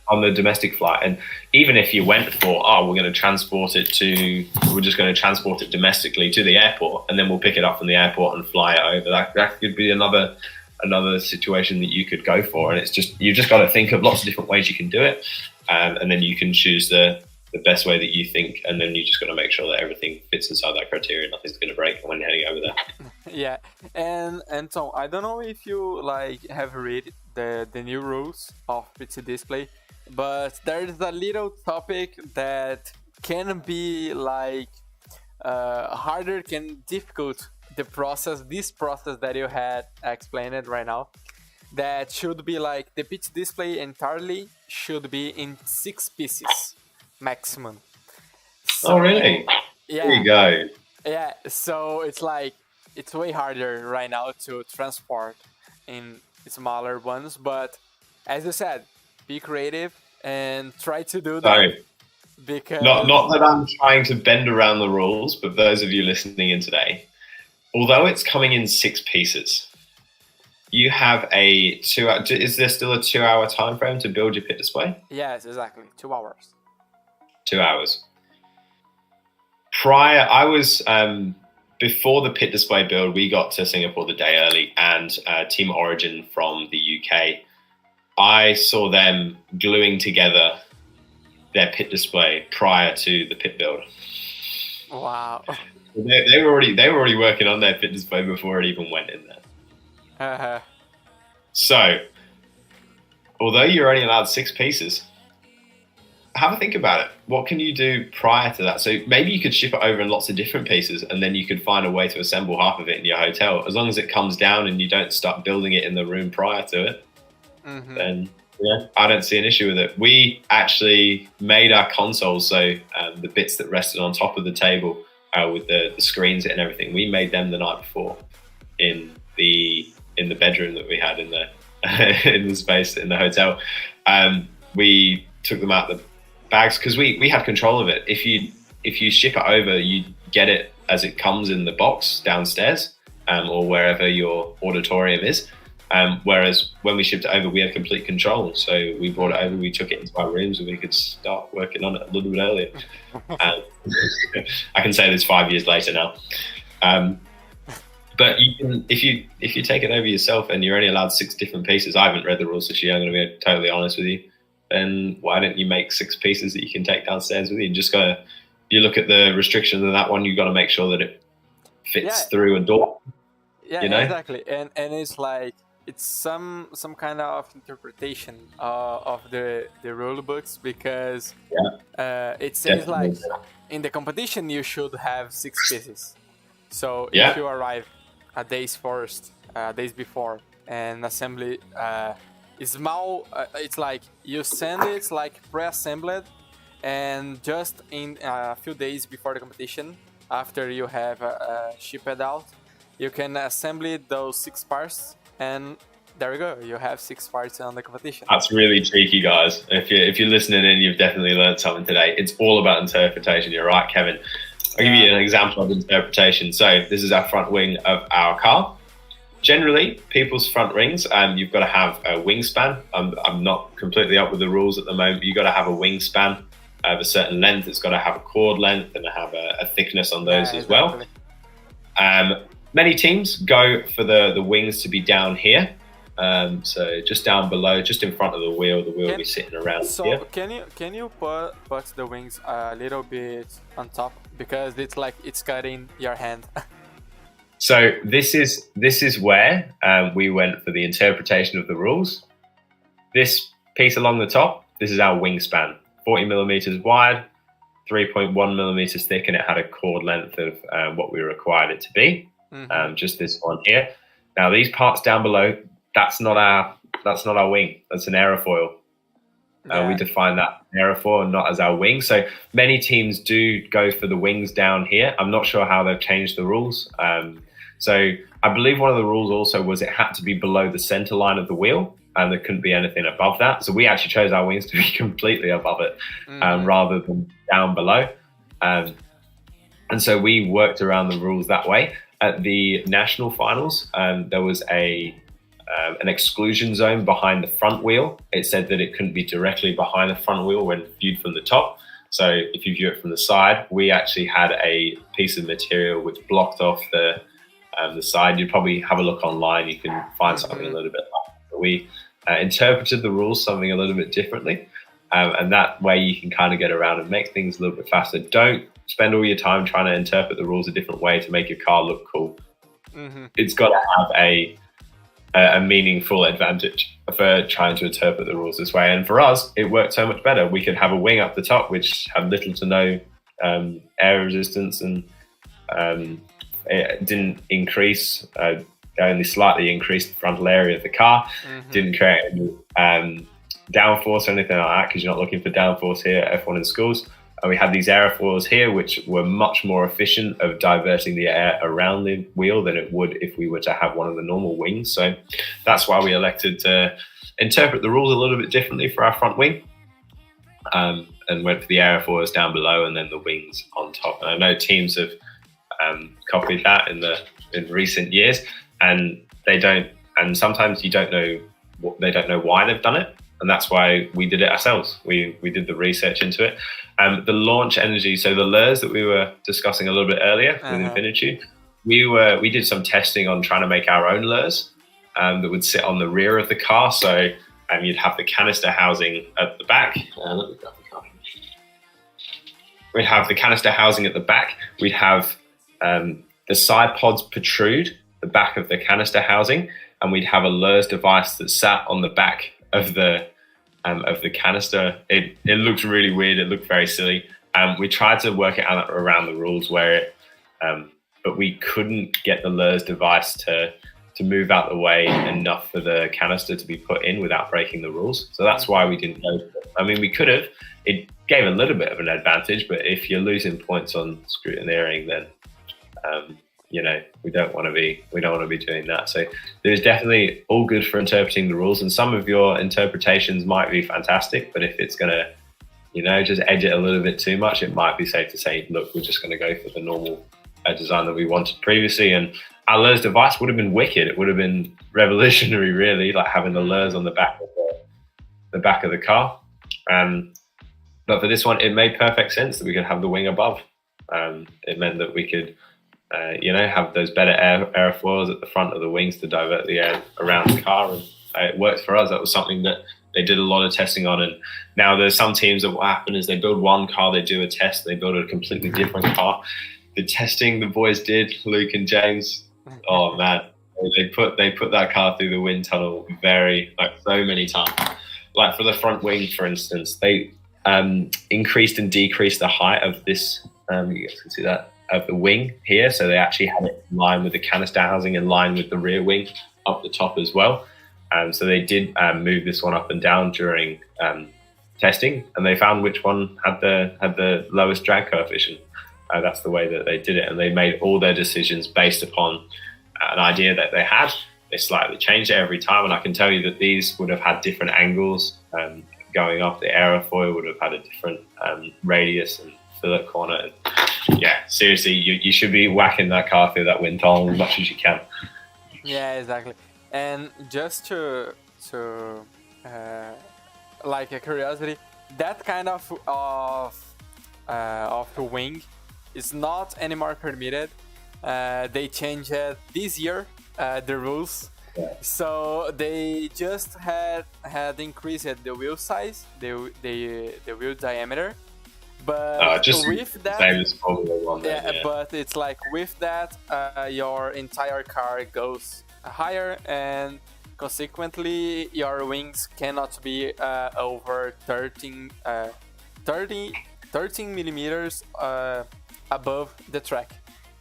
on the domestic flight. And even if you went for, we're just going to transport it domestically to the airport, and then we'll pick it up from the airport and fly it over. That could be another situation that you could go for. And it's just, you've just got to think of lots of different ways you can do it, and then you can choose the best way that you think, and then you just got to make sure that everything fits inside that criteria. Nothing's going to break when you're heading over there. Yeah, and so I don't know if you have read the new rules of PC display, but there's a little topic that can be like harder, can difficult this process that you had explained right now. That should be like the pitch display entirely should be in 6 pieces maximum. So, oh, really? Yeah. There you go. Yeah, so it's like it's way harder right now to transport in smaller ones, but as you said, be creative and try to do that. So, Because not that I'm trying to bend around the rules, but those of you listening in today, although it's coming in 6 pieces, you have a 2 hour. Is there still a 2 hour time frame to build your pit display? Yes, exactly. 2 hours. 2 hours. I was before the pit display build, we got to Singapore the day early, and Team Origin from the UK, I saw them gluing together their pit display prior to the pit build. Wow. They were already working on their pit display before it even went in there. So, although you're only allowed 6 pieces, have a think about it. What can you do prior to that? So maybe you could ship it over in lots of different pieces, and then you could find a way to assemble half of it in your hotel. As long as it comes down and you don't start building it in the room prior to it, then I don't see an issue with it. We actually made our consoles, so the bits that rested on top of the table with the screens and everything, we made them the night before in the bedroom that we had in the in the space in the hotel. We took them out the bags because we have control of it. If you ship it over, you get it as it comes in the box downstairs or wherever your auditorium is. Whereas when we shipped it over, we had complete control. So we brought it over, we took it into our rooms, and we could start working on it a little bit earlier. I can say this 5 years later now. But you can, if you take it over yourself and you're only allowed 6 different pieces. I haven't read the rules this year, I'm going to be totally honest with you. Then why don't you make 6 pieces that you can take downstairs with you? You look at the restrictions of that one, you got to make sure that it fits through a door. Yeah, exactly. And it's like, it's some kind of interpretation of the rule books, because it says definitely. Like in the competition you should have 6 pieces. So Yeah. if you arrive days before, and assembly is small, it's like you send it like pre-assembled, and just in a few days before the competition, after you have shipped it out, you can assemble those 6 parts, and there you go. You have 6 parts on the competition. That's really cheeky, guys. If you're listening in, you've definitely learned something today. It's all about interpretation. You're right, Kevin. I'll give you an example of interpretation. So this is our front wing of our car. Generally, people's front wings, you've got to have a wingspan. I'm not completely up with the rules at the moment. You've got to have a wingspan of a certain length. It's got to have a chord length and have a thickness on those as well. Many teams go for the wings to be down here. So just down below, just in front of the wheel will be sitting around here. Can you put the wings a little bit on top, because it's like it's cutting your hand. So this is where we went for the interpretation of the rules. This piece along the top, this is our wingspan, 40 millimeters wide, 3.1 millimeters thick, and it had a chord length of what we required it to be. Just this one here. Now these parts down below, that's not our wing. That's an aerofoil. We define that aerofoil, not as our wing. So many teams do go for the wings down here. I'm not sure how they've changed the rules. So I believe one of the rules also was it had to be below the center line of the wheel, and there couldn't be anything above that. So we actually chose our wings to be completely above it, rather than down below. And so we worked around the rules that way. At the national finals, there was an exclusion zone behind the front wheel. It said that it couldn't be directly behind the front wheel when viewed from the top. So if you view it from the side, we actually had a piece of material which blocked off the side. You'd probably have a look online. You can find something a little bit like that. But we interpreted the rules something a little bit differently. And that way you can kind of get around and make things a little bit faster. Don't spend all your time trying to interpret the rules a different way to make your car look cool. It's got to have a meaningful advantage for trying to interpret the rules this way. And for us, it worked so much better. We could have a wing up the top, which had little to no air resistance, and it didn't increase, only slightly increased the frontal area of the car. Didn't create any downforce or anything like that, because you're not looking for downforce here at F1 in schools. And we had these aerofoils here, which were much more efficient of diverting the air around the wheel than it would if we were to have one of the normal wings. So that's why we elected to interpret the rules a little bit differently for our front wing, and went for the aerofoils down below and then the wings on top. And I know teams have copied that in recent years, and they don't. And sometimes they don't know why they've done it. And that's why we did it ourselves. We did the research into it. The launch energy, so the LERS that we were discussing a little bit earlier with Infinitude, we did some testing on trying to make our own LERS that would sit on the rear of the car. So you'd have the canister housing at the back. We'd have the canister housing at the back. We'd have the side pods protrude the back of the canister housing, and we'd have a LERS device that sat on the back of the canister. It looked really weird. It looked very silly. We tried to work it out around the rules but we couldn't get the LERS device to move out the way enough for the canister to be put in without breaking the rules. So that's why we didn't go for it. I mean, we could have. It gave a little bit of an advantage, but if you're losing points on scrutineering, then we don't want to be doing that. So there's definitely all good for interpreting the rules, and some of your interpretations might be fantastic, but if it's going to, just edge it a little bit too much, it might be safe to say, look, we're just going to go for the normal design that we wanted previously. And our LERS device would have been wicked. It would have been revolutionary, really, like having the LERS on the back of the car. But for this one, it made perfect sense that we could have the wing above. It meant that we could have those better aerofoils at the front of the wings to divert the air around the car, and it worked for us. That was something that they did a lot of testing on. And now there's some teams that what happen is they build one car, they do a test, they build a completely different car. The testing the boys did, Luke and James, oh man, they put that car through the wind tunnel so many times. Like for the front wing, for instance, they increased and decreased the height of this. You guys can see that, of the wing here, so they actually had it in line with the canister housing, in line with the rear wing up the top as well. So they did move this one up and down during testing, and they found which one had the lowest drag coefficient. That's the way that they did it, and they made all their decisions based upon an idea that they had. They slightly changed it every time, and I can tell you that these would have had different angles going up. The aerofoil would have had a different radius and fillet corner. Yeah, seriously, you should be whacking that car through that wind tunnel as much as you can. Yeah, exactly. And just to like a curiosity, that kind of the wing is not anymore permitted. They changed it this year, the rules. Yeah. So they just had increased the wheel size, the wheel diameter. But just with that, same as Formula One. yeah, but it's like with that, your entire car goes higher, and consequently, your wings cannot be over 13 millimeters above the track.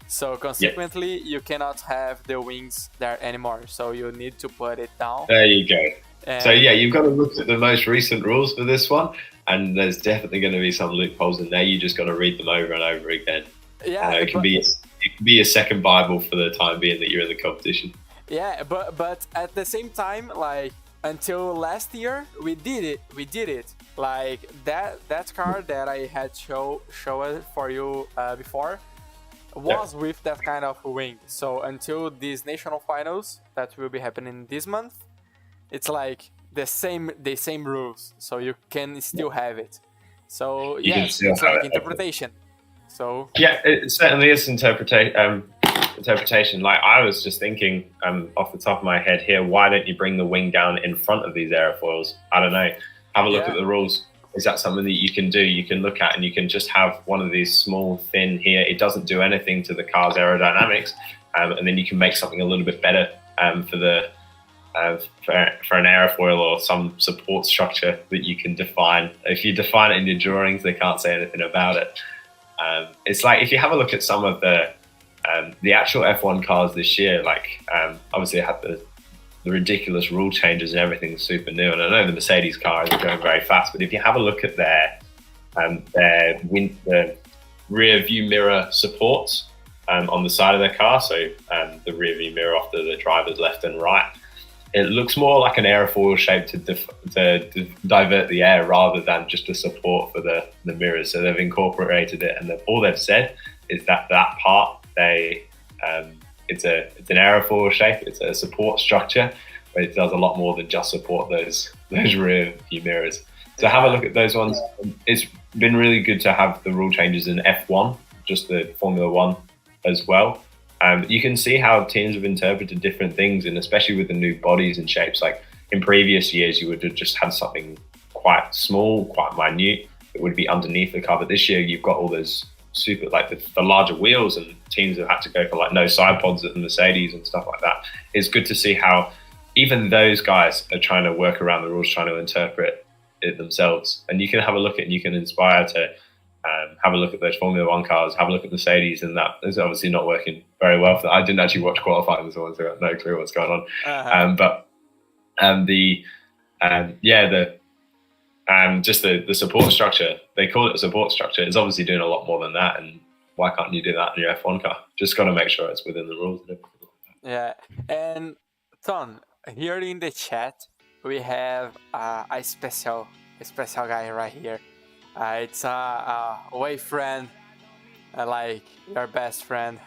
So consequently, you cannot have the wings there anymore. So you need to put it down. There you go. So yeah, you've got to look at the most recent rules for this one, and there's definitely going to be some loopholes in there. You just got to read them over and over again. Yeah, it can be a second Bible for the time being that you're in the competition. Yeah, but at the same time, like until last year, we did it. Like that car that I had show it for you before was with that kind of wing. So until these national finals that will be happening this month, it's like the same rules. So you can still have it. So yes, it's like interpretation. So yeah, it certainly is interpretation. Like I was just thinking off the top of my head here, why don't you bring the wing down in front of these aerofoils? I don't know. Have a look at the rules. Is that something that you can do? You can look at, and you can just have one of these small, thin here. It doesn't do anything to the car's aerodynamics, and then you can make something a little bit better for for an aerofoil or some support structure that you can define. If you define it in your drawings, they can't say anything about it. It's like if you have a look at some of the actual F1 cars this year, like obviously it had the ridiculous rule changes and everything's super new. And I know the Mercedes cars are going very fast, but if you have a look at the rear view mirror supports on the side of their car, so the rear view mirror off to the driver's left and right, it looks more like an aerofoil shape to divert the air rather than just a support for the mirrors. So they've incorporated it, and all they've said is that part it's an aerofoil shape. It's a support structure, but it does a lot more than just support those rear view mirrors. So have a look at those ones. It's been really good to have the rule changes in F1, just the Formula One as well. You can see how teams have interpreted different things, and especially with the new bodies and shapes. Like in previous years, you would have just had something quite small, quite minute that would be underneath the car. But this year, you've got all those super, like the larger wheels, and teams have had to go for like no side pods at the Mercedes and stuff like that. It's good to see how even those guys are trying to work around the rules, trying to interpret it themselves. And you can have a look at, and you can inspire to have a look at those Formula One cars, have a look at Mercedes, and that is obviously not working very well for that. I didn't actually watch qualifying this one, so I got no clue what's going on. Just the support structure, they call it a support structure. It's obviously doing a lot more than that, and why can't you do that in your F1 car? Just got to make sure it's within the rules. Yeah, and Ton, here in the chat, we have a special guy right here. It's a way friend, like your best friend.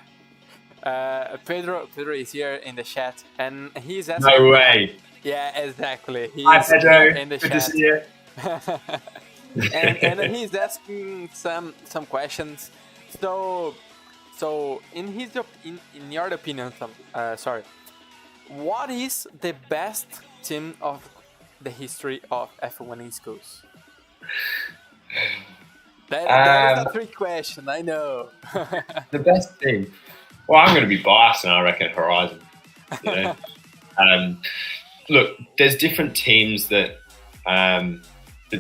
Pedro is here in the chat, and he's asking. No way. Yeah, exactly. Hi, Pedro. In the Good chat. to see you. and he's asking some questions. So in your opinion, what is the best team of the history of F1 in schools? That is a trick question, I know. The best team. Well, I'm going to be biased, and I reckon Horizon. You know? Look, there's different teams that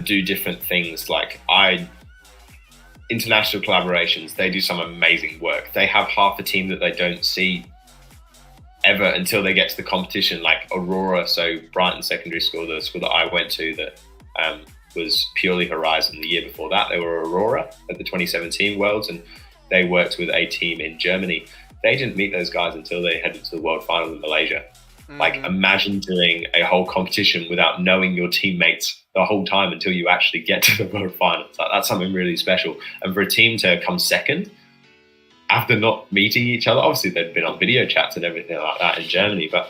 do different things. Like international collaborations, they do some amazing work. They have half a team that they don't see ever until they get to the competition, like Aurora. So Brighton Secondary School, the school that I went to, that was purely Horizon. The year before that, they were Aurora at the 2017 Worlds, and they worked with a team in Germany. They didn't meet those guys until they headed to the World Final in Malaysia. Mm-hmm. Like, imagine doing a whole competition without knowing your teammates the whole time until you actually get to the World Final. Like, that's something really special. And for a team to come second after not meeting each other, obviously they'd been on video chats and everything like that in Germany, but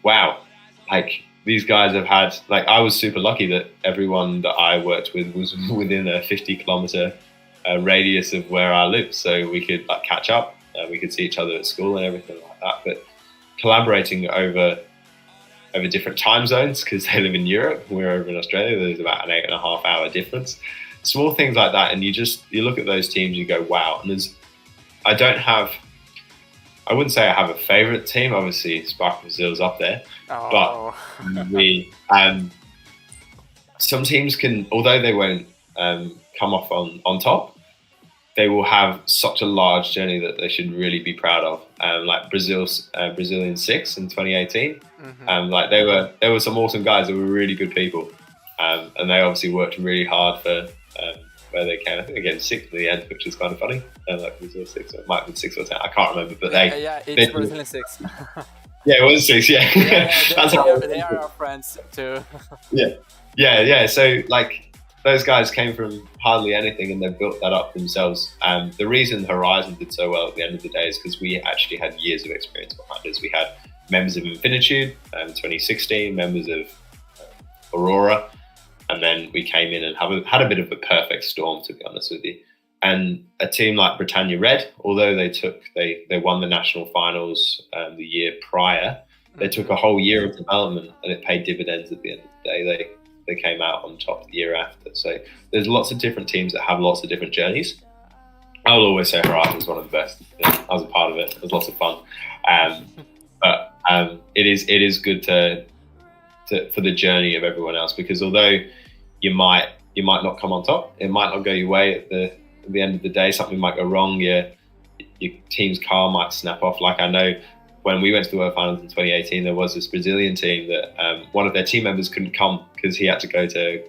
wow, like, these guys have had, like, I was super lucky that everyone that I worked with was within a 50-kilometer radius of where I lived, so we could like catch up, we could see each other at school and everything like that. But collaborating over different time zones, because they live in Europe, we're over in Australia, there's about an 8.5 hour difference. Small things like that, and you look at those teams, you go, wow. And I wouldn't say I have a favourite team. Obviously, Spark Brazil's up there. Oh. But some teams can, although they won't come off on top, they will have such a large journey that they should really be proud of. Like Brazilian 6 in 2018. Mm-hmm. Like there were some awesome guys that were really good people, and they obviously worked really hard for where they can. I think they get 6th in the end, which is kind of funny. Like Brazil 6, or it might have been 6 or 10. I can't remember, but it's Brazilian 6. Yeah, it was 6. Yeah, they are our friends too. Yeah. So like, those guys came from hardly anything, and they built that up themselves. The reason Horizon did so well at the end of the day is because we actually had years of experience behind us. We had members of Infinitude in 2016, members of Aurora, and then we came in and had a bit of a perfect storm, to be honest with you. And a team like Britannia Red, although they won the national finals the year prior, they took a whole year of development, and it paid dividends at the end of the day. They came out on top the year after. So there's lots of different teams that have lots of different journeys. I'll always say Horizon was one of the best. I was a part of it. It was lots of fun. But it is good to for the journey of everyone else, because although you might not come on top, it might not go your way at the end of the day. Something might go wrong. Your team's car might snap off. Like I know when we went to the World Finals in 2018, there was this Brazilian team that one of their team members couldn't come because he had to go to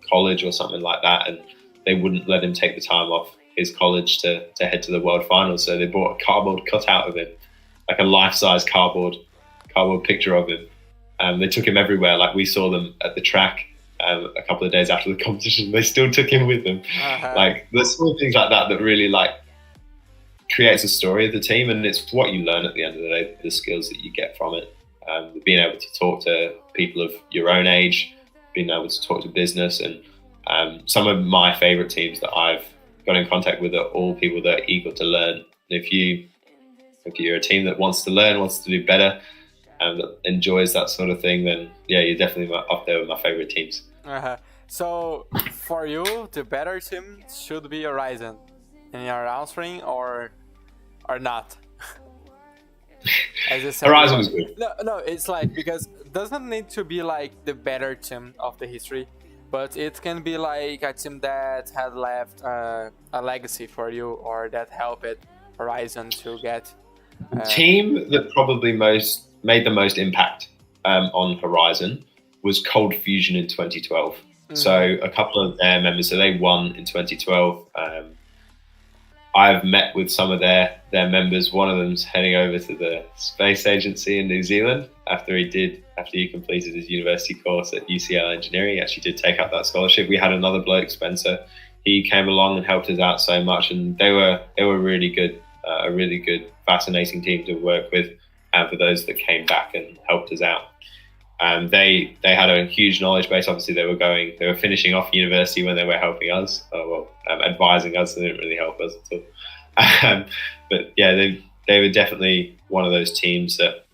college or something like that, and they wouldn't let him take the time off his college to head to the World Finals. So they bought a cardboard cutout of him, like a life-size cardboard picture of him. They took him everywhere. Like we saw them at the track a couple of days after the competition. They still took him with them. Like there's small things like that really like creates a story of the team, and it's what you learn at the end of the day, the skills that you get from it. Being able to talk to people of your own age, being able to talk to business, and some of my favorite teams that I've got in contact with are all people that are eager to learn. And if you're a team that wants to learn, wants to do better, and that enjoys that sort of thing, then yeah, you're definitely up there with my favorite teams. So for you, the better team should be Horizon, and you're answering or not? As you said, Horizon was good. No, it's like, because it doesn't need to be like the better team of the history, but it can be like a team that had left a legacy for you, or that helped Horizon to get. Team that probably made the most impact on Horizon was Cold Fusion in 2012. So a couple of their members, so they won in 2012. I've met with some of their members. One of them's heading over to the space agency in New Zealand after he completed his university course at UCL Engineering. He actually did take up that scholarship. We had another bloke, Spencer. He came along and helped us out so much, and they were really good, a really good, fascinating team to work with. And for those that came back and helped us out, they had a huge knowledge base. Obviously, they were finishing off university when they were helping us, advising us. They didn't really help us at all. But yeah, they were definitely one of those teams that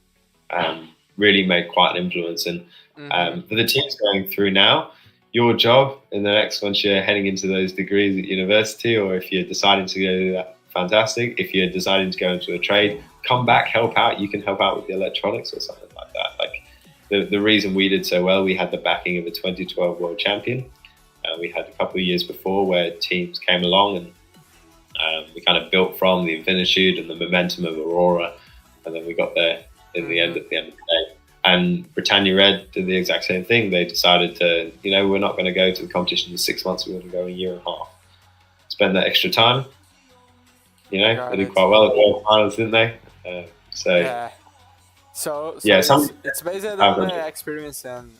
really made quite an influence. And for the teams going through now, your job in the next, once you're heading into those degrees at university, or if you're deciding to go do that, fantastic. If you're deciding to go into a trade, come back, help out. You can help out with the electronics or something like that. Like the reason we did so well, we had the backing of a 2012 world champion. We had a couple of years before where teams came along, and we kind of built from the Infinitude and the momentum of Aurora, and then we got there in the end, at the end of the day. And Britannia Red did the exact same thing. They decided to, we're not going to go to the competition in 6 months. We're going to go a year and a half. Spend that extra time. They did quite well at the World Finals, didn't they? Yeah. So yeah, it's based on the experience and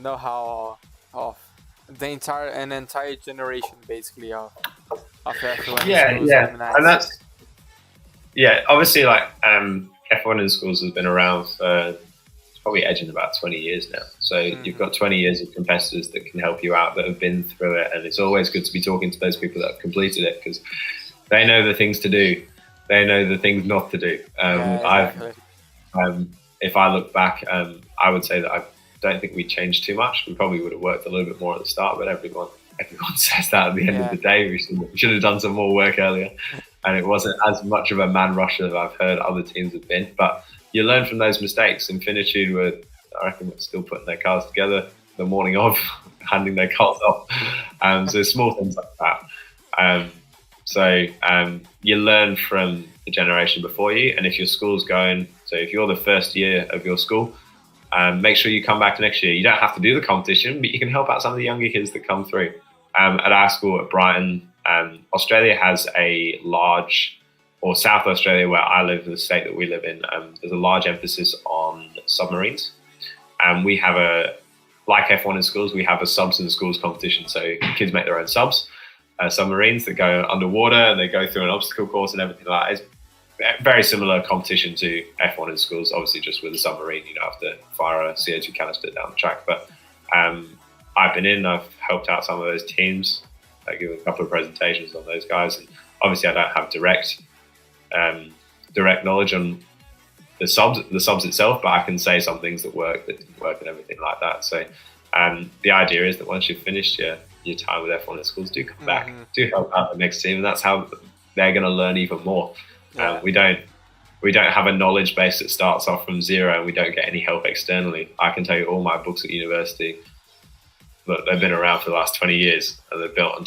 know-how of the entire generation, basically, of F1. Yeah, and that's obviously, like F1 in schools has been around for probably edging about 20 years now. So you've got 20 years of competitors that can help you out, that have been through it, and it's always good to be talking to those people that have completed it, because they know the things to do, they know the things not to do. Exactly. If I look back, I would say that I don't think we changed too much. We probably would have worked a little bit more at the start, but everyone says that at the end of the day. We should have done some more work earlier, and it wasn't as much of a man rush as I've heard other teams have been. But you learn from those mistakes. Infinitude I reckon, were still putting their cars together the morning of, handing their cars off. So small things like that. So you learn from the generation before you, and if your school's going, so if you're the first year of your school, make sure you come back next year. You don't have to do the competition, but you can help out some of the younger kids that come through. At our school at Brighton, Australia has a large, or South Australia, where I live, in the state that we live in, there's a large emphasis on submarines. And we have like F1 in schools, we have a subs in schools competition. So kids make their own submarines that go underwater, and they go through an obstacle course and everything like that. It's very similar competition to F1 in schools, obviously just with a submarine. You don't have to fire a CO2 canister down the track. But I've helped out some of those teams. I give a couple of presentations on those guys. And obviously I don't have direct knowledge on the subs itself, but I can say some things that work, that didn't work, and everything like that. So the idea is that once you've finished your time with F1 in schools, do come back, do help out the next team, and that's how they're going to learn even more. We don't we don't have a knowledge base that starts off from zero, and we don't get any help externally. I can tell you all my books at university, look, they've been around for the last 20 years, and they're built on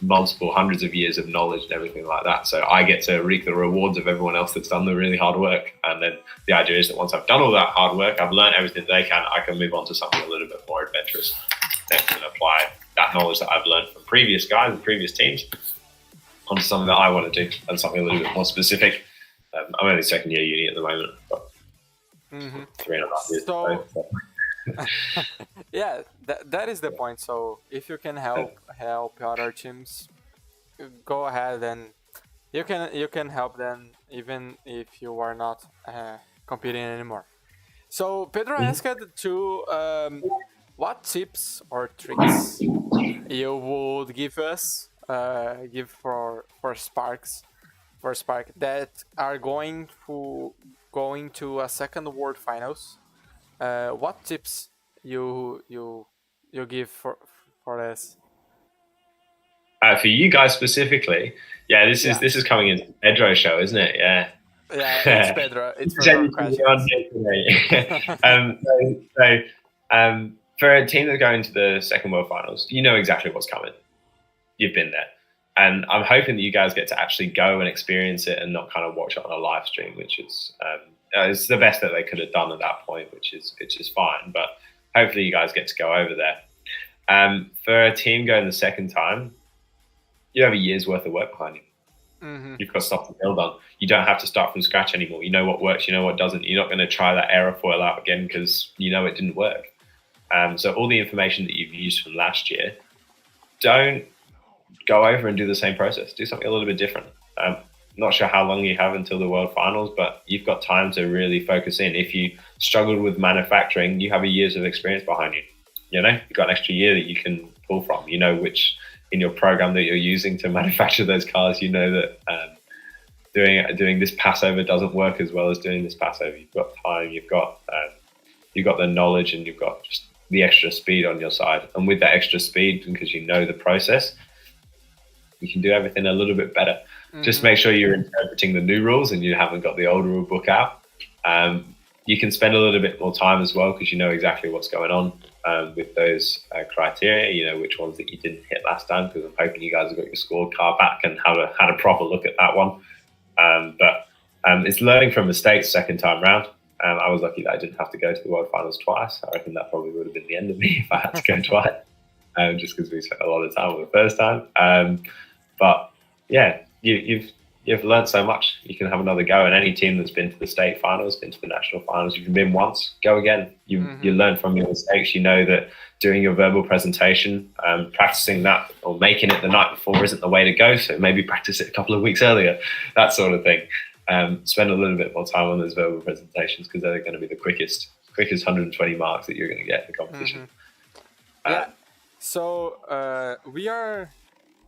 multiple hundreds of years of knowledge and everything like that. So I get to reap the rewards of everyone else that's done the really hard work. And then the idea is that once I've done all that hard work, I've learned everything that I can move on to something a little bit more adventurous. Then can apply that knowledge that I've learned from previous guys and previous teams onto something that I want to do, and something a little bit more specific. I'm only second year uni at the moment, but 3.5 years. So yeah, that is the point. So if you can help other teams, go ahead, and you can help them even if you are not competing anymore. So Pedro asked to what tips or tricks you would give us, give for Spark that are going to a second World Finals. What tips you give for us? For you guys specifically, this is coming into the Pedro show, isn't it? Yeah. Yeah, it's Pedro. It's Pedro. For a team that's going to the second World Finals, you know exactly what's coming. You've been there. And I'm hoping that you guys get to actually go and experience it and not kind of watch it on a live stream, which is it's the best that they could have done at that point, which is fine. But hopefully you guys get to go over there. For a team going the second time, you have a year's worth of work behind you. You've got stuff to build on. You don't have to start from scratch anymore. You know what works, you know what doesn't. You're not going to try that aerofoil out again because you know it didn't work. So all the information that you've used from last year, don't go over and do the same process. Do something a little bit different. Not sure how long you have until the World Finals, but you've got time to really focus in. If you struggled with manufacturing, you have a year's of experience behind you. You know, you've got an extra year that you can pull from. You know which in your program that you're using to manufacture those cars, you know that doing this passover doesn't work as well as doing this passover. You've got time, you've got the knowledge, and you've got just the extra speed on your side. And with that extra speed, because you know the process, you can do everything a little bit better. Just make sure you're interpreting the new rules and you haven't got the old rule book out. You can spend a little bit more time as well because you know exactly what's going on with those criteria. You know which ones that you didn't hit last time, because I'm hoping you guys have got your scorecard back and had a proper look at that one. But it's learning from mistakes second time round. I was lucky that I didn't have to go to the World Finals twice. I reckon that probably would have been the end of me if I had to go twice, just because we spent a lot of time on the first time. But yeah, you've learned so much. You can have another go. And any team that's been to the state finals, been to the national finals, you've been once, go again. You learn from your mistakes. You know that doing your verbal presentation, practicing that or making it the night before isn't the way to go. So maybe practice it a couple of weeks earlier, that sort of thing. Spend a little bit more time on those verbal presentations because they're going to be the quickest 120 marks that you're going to get in the competition. So we are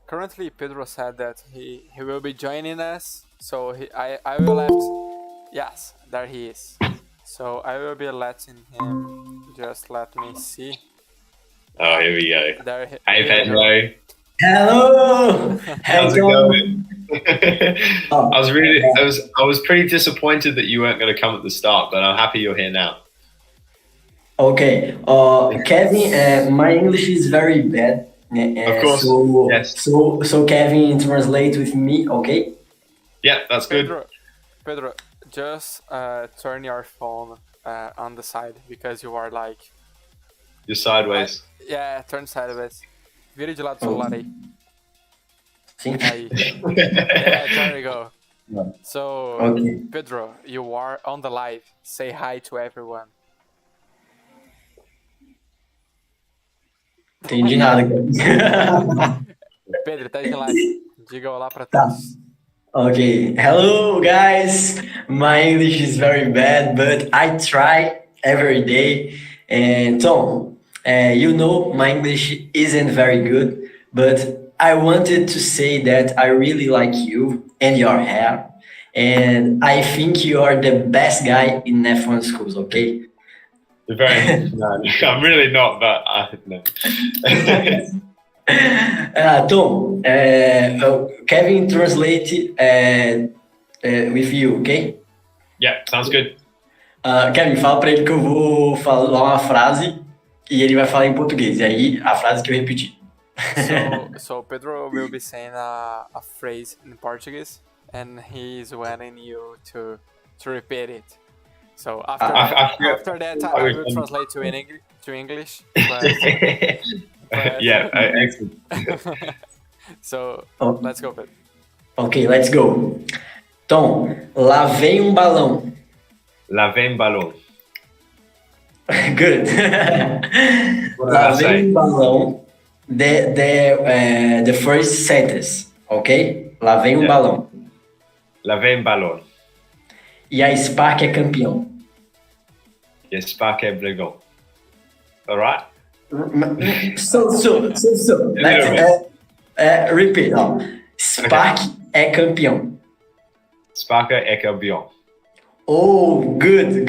currently, Pedro said that he will be joining us. So I will let, yes, there he is. So I will be letting him, just let me see. Oh, here we go. Hey, Pedro. Hello. How's it going? I was pretty disappointed that you weren't going to come at the start, but I'm happy you're here now. Okay. Kevin, my English is very bad. Of course. So, yes. So Kevin, translate with me, okay? Yeah, that's good. Pedro, just turn your phone on the side because you are like... You're sideways. Yeah, turn sideways. Vira de lado do celular aí. Sim. Aí. Yeah, there you go. So, okay. Pedro, you are on the live. Say hi to everyone. Entendi nada. Pedro, tá em live. Diga olá para todos. Okay. Hello, guys. My English is very bad, but I try every day. And Tom, you know, my English isn't very good, but I wanted to say that I really like you and your hair. And I think you are the best guy in F1 schools, okay? Very no, I'm really not, but no. Tom, Kevin translate with you, okay? Yeah, sounds good. Kevin, fala pra ele que eu vou falar uma frase e ele vai falar em português. E aí, a frase que eu repeti. So Pedro will be saying a phrase in Portuguese, and he's wanting you to repeat it. So after that, I will translate to English. But Yeah, excellent. So Oh. let's go, Pedro. Ok, let's go. Tom, lá vem um balão. Lá vem balão. Good. What did Lá I say? vem um balão. The first sentence, ok? Lá vem um Yeah. balão. Lá vem balão. E a Spark é campeão. E Spark é brigão. Alright? So. Repeat. Ó. Spark é campeão. Spark é campeão. Oh, good.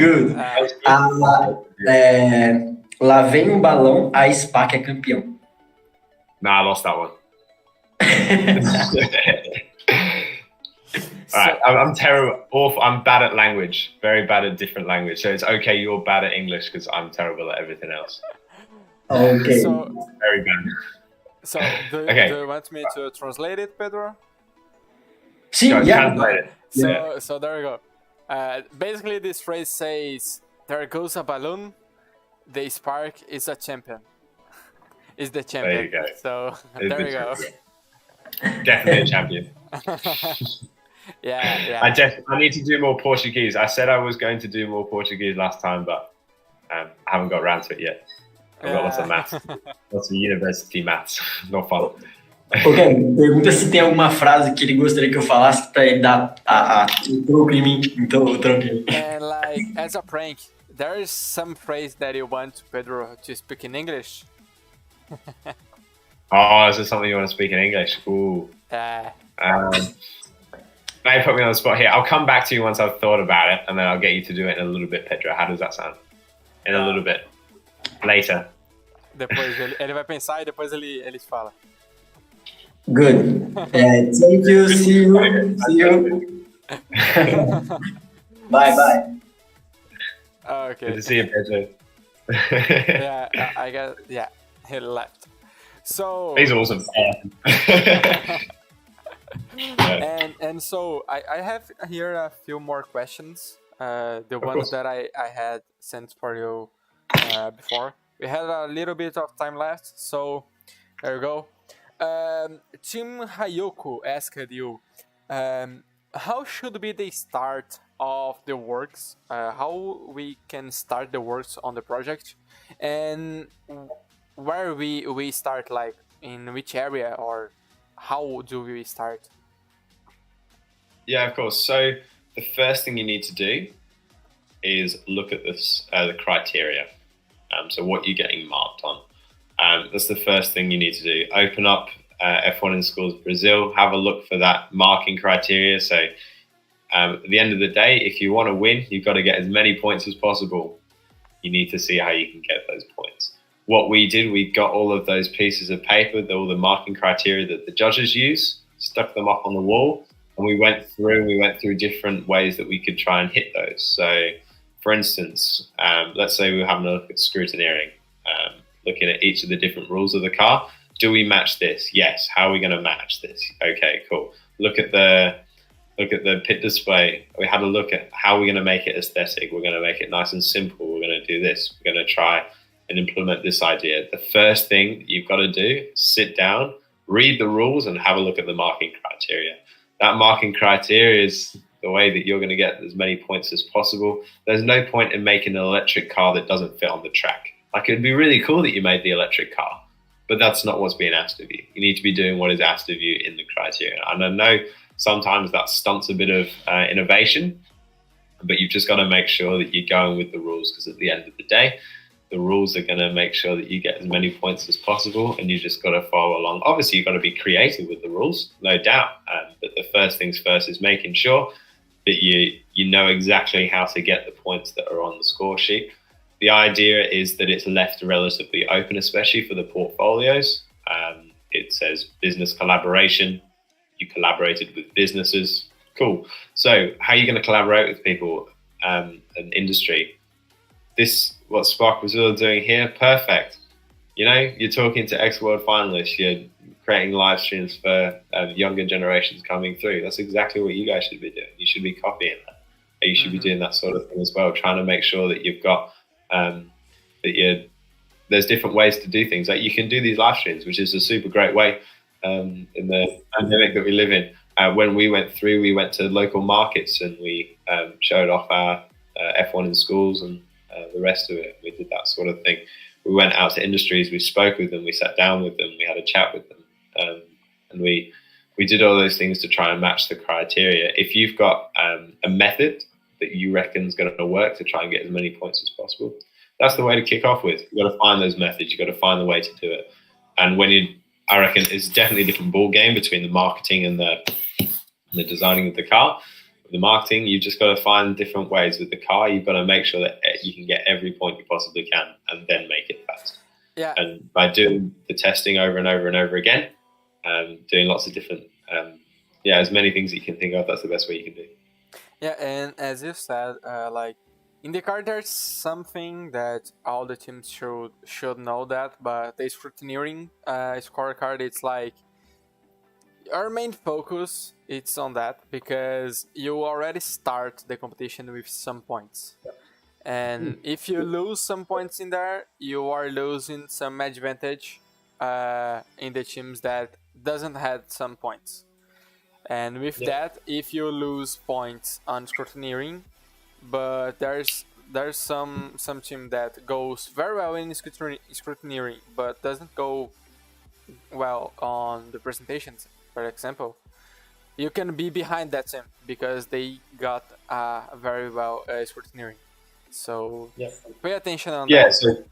Lá vem um balão, a Spark é campeão. Nah, I lost that one. Alright, I'm terrible. Awful. I'm bad at language. Very bad at different language. So it's okay you're bad at English because I'm terrible at everything else. Ok. So Very bad. So do you want me to translate it, Pedro? Sim, Go, yeah. translate it. So there we go. Basically, this phrase says, "There goes a balloon. The Spark is a champion. Is the champion." There you go. So Is there the we go. Definitely a champion. Yeah. I need to do more Portuguese. I said I was going to do more Portuguese last time, but I haven't got around to it yet. I've got lots of maths, lots of university maths. Not fun. Ok, pergunta se tem alguma frase que ele gostaria que eu falasse pra ele dar o troco em mim. Então, o troco em mim. And like as a prank, there is some phrase that you want Pedro to speak in English. Oh, is there something you want to speak in English? Ooh. Now you put me on the spot here. I'll come back to you once I've thought about it, and then I'll get you to do it in a little bit, Pedro. How does that sound? In a little bit. Later. Depois ele vai pensar e depois ele fala. Good. Thank you. See you. Bye. Okay. Good to see you, Pedro. I guess. Yeah, he left. So He's awesome. and so I have here a few more questions. The ones that I had sent for you before. We had a little bit of time left, so there you go. Tim Hayoku asked you, how should be the start of the works? How we can start the works on the project, and where we start, like in which area, or how do we start? Yeah, of course. So the first thing you need to do is look at this, the criteria. So what you're getting marked on. That's the first thing you need to do. Open up F1 in Schools Brazil, have a look for that marking criteria. So at the end of the day, if you want to win, you've got to get as many points as possible. You need to see how you can get those points. What we did, we got all of those pieces of paper, all the marking criteria that the judges use, stuck them up on the wall, and we went through different ways that we could try and hit those. So for instance, let's say we were having a look at scrutineering, looking at each of the different rules of the car. Do we match this? Yes. How are we going to match this? Okay, cool. Look at the pit display. We had a look at how we're going to make it aesthetic. We're going to make it nice and simple. We're going to do this. We're going to try and implement this idea. The first thing you've got to do, sit down, read the rules, and have a look at the marking criteria. That marking criteria is the way that you're going to get as many points as possible. There's no point in making an electric car that doesn't fit on the track. Like, it'd be really cool that you made the electric car, but that's not what's being asked of you. You need to be doing what is asked of you in the criteria. And I know sometimes that stunts a bit of innovation, but you've just got to make sure that you're going with the rules, because at the end of the day, the rules are going to make sure that you get as many points as possible, and you just got to follow along. Obviously, you've got to be creative with the rules, no doubt. But the first things first is making sure that you know exactly how to get the points that are on the score sheet. The idea is that it's left relatively open, especially for the portfolios. It says business collaboration. You collaborated with businesses. Cool. So how are you going to collaborate with people and industry? What Spark was doing here, perfect. You're talking to ex-world finalists, you're creating live streams for younger generations coming through. That's exactly what you guys should be doing. You should be copying that. You should be doing that sort of thing as well, trying to make sure that you've got there's different ways to do things. Like you can do these live streams, which is a super great way in the pandemic that we live in. When we went to local markets and we showed off our F1 in schools and the rest of it. We did that sort of thing. We went out to industries, we spoke with them, we sat down with them, we had a chat with them, and we did all those things to try and match the criteria. If you've got a method that you reckon is going to work to try and get as many points as possible, that's the way to kick off with. You've got to find those methods, you've got to find the way to do it. And I reckon it's definitely a different ball game between the marketing and the designing of the car. With the marketing, you've just got to find different ways. With the car, you've got to make sure that you can get every point you possibly can and then make it fast. Yeah. And by doing the testing over and over and over again, doing lots of different, as many things that you can think of, that's the best way you can do. Yeah, and as you said, like in the car, there's something that all the teams should know that, but the scrutineering scorecard, it's like our main focus it's on that because you already start the competition with some points. And if you lose some points in there, you are losing some advantage in the teams that doesn't have some points. And with that, if you lose points on scrutineering, but there's some team that goes very well in scrutineering, but doesn't go well on the presentations, for example, you can be behind that team because they got very well scrutineering. So pay attention on that. Yeah, so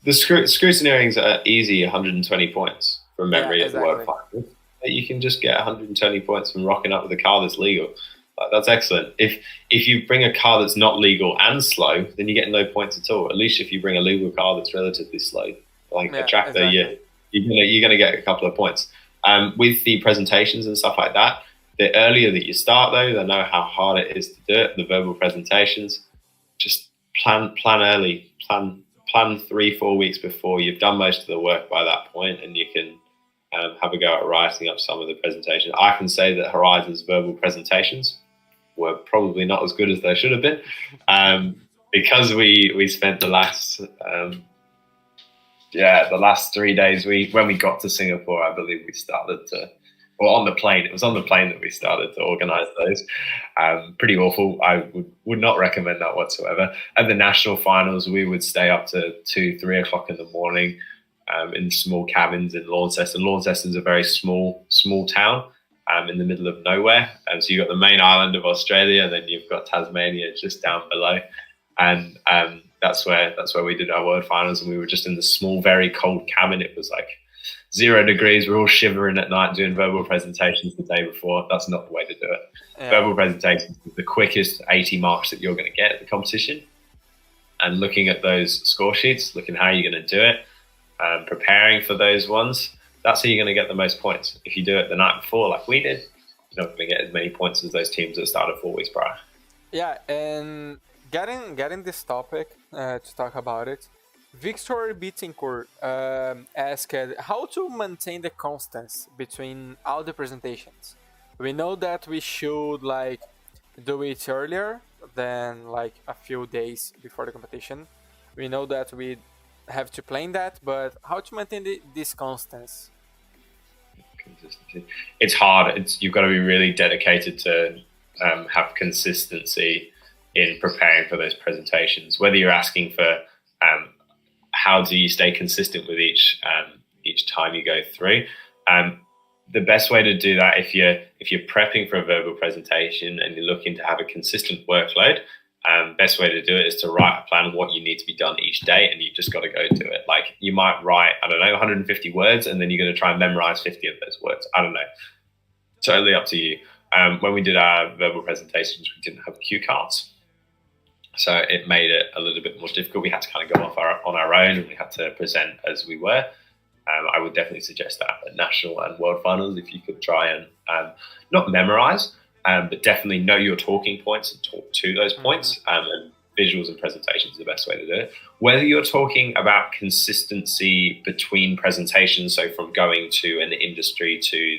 the scrutineerings are easy 120 points from memory at the World Finals. You can just get 120 points from rocking up with a car that's legal. That's excellent. If you bring a car that's not legal and slow, then you get no points at all. At least if you bring a legal car that's relatively slow, like a tractor, you're going to get a couple of points. With the presentations and stuff like that, the earlier that you start, though, they know how hard it is to do it. The verbal presentations, just plan early. Plan 3-4 weeks before. You've done most of the work by that point, and you can have a go at writing up some of the presentations. I can say that Horizon's verbal presentations were probably not as good as they should have been, because we spent the last 3 days. When we got to Singapore, I believe we started to. Well, on the plane. It was on the plane that we started to organise those. Pretty awful. I would not recommend that whatsoever. At the national finals, we would stay up to 2-3 o'clock in the morning in small cabins in Launceston. Launceston is a very small town in the middle of nowhere. And so you've got the main island of Australia, and then you've got Tasmania just down below. And that's where we did our world finals, and we were just in the small, very cold cabin. It was like 0 degrees. We're all shivering at night doing verbal presentations the day before. That's not the way to do it. Yeah. Verbal presentations is the quickest 80 marks that you're going to get at the competition. And looking at those score sheets, looking how you're going to do it, preparing for those ones, that's how you're going to get the most points. If you do it the night before, like we did, you're not going to get as many points as those teams that started 4 weeks prior. Yeah, and getting this topic to talk about it, Victor Bittencourt asked how to maintain the constance between all the presentations. We know that we should do it earlier than a few days before the competition. We know that we have to plan that, but how to maintain this constance? Consistency. It's hard. You've got to be really dedicated to have consistency in preparing for those presentations. Whether you're asking for how do you stay consistent with each time you go through? The best way to do that, if you're prepping for a verbal presentation and you're looking to have a consistent workload, best way to do it is to write a plan of what you need to be done each day, and you've just got to go do it. Like you might write, 150 words, and then you're going to try and memorize 50 of those words. I don't know. Totally up to you. When we did our verbal presentations, we didn't have cue cards. So it made it a little bit more difficult. We had to kind of go off on our own, and we had to present as we were. I would definitely suggest that at national and world finals, if you could try and not memorize, but definitely know your talking points and talk to those points. And visuals and presentations are the best way to do it. Whether you're talking about consistency between presentations, so from going to an industry to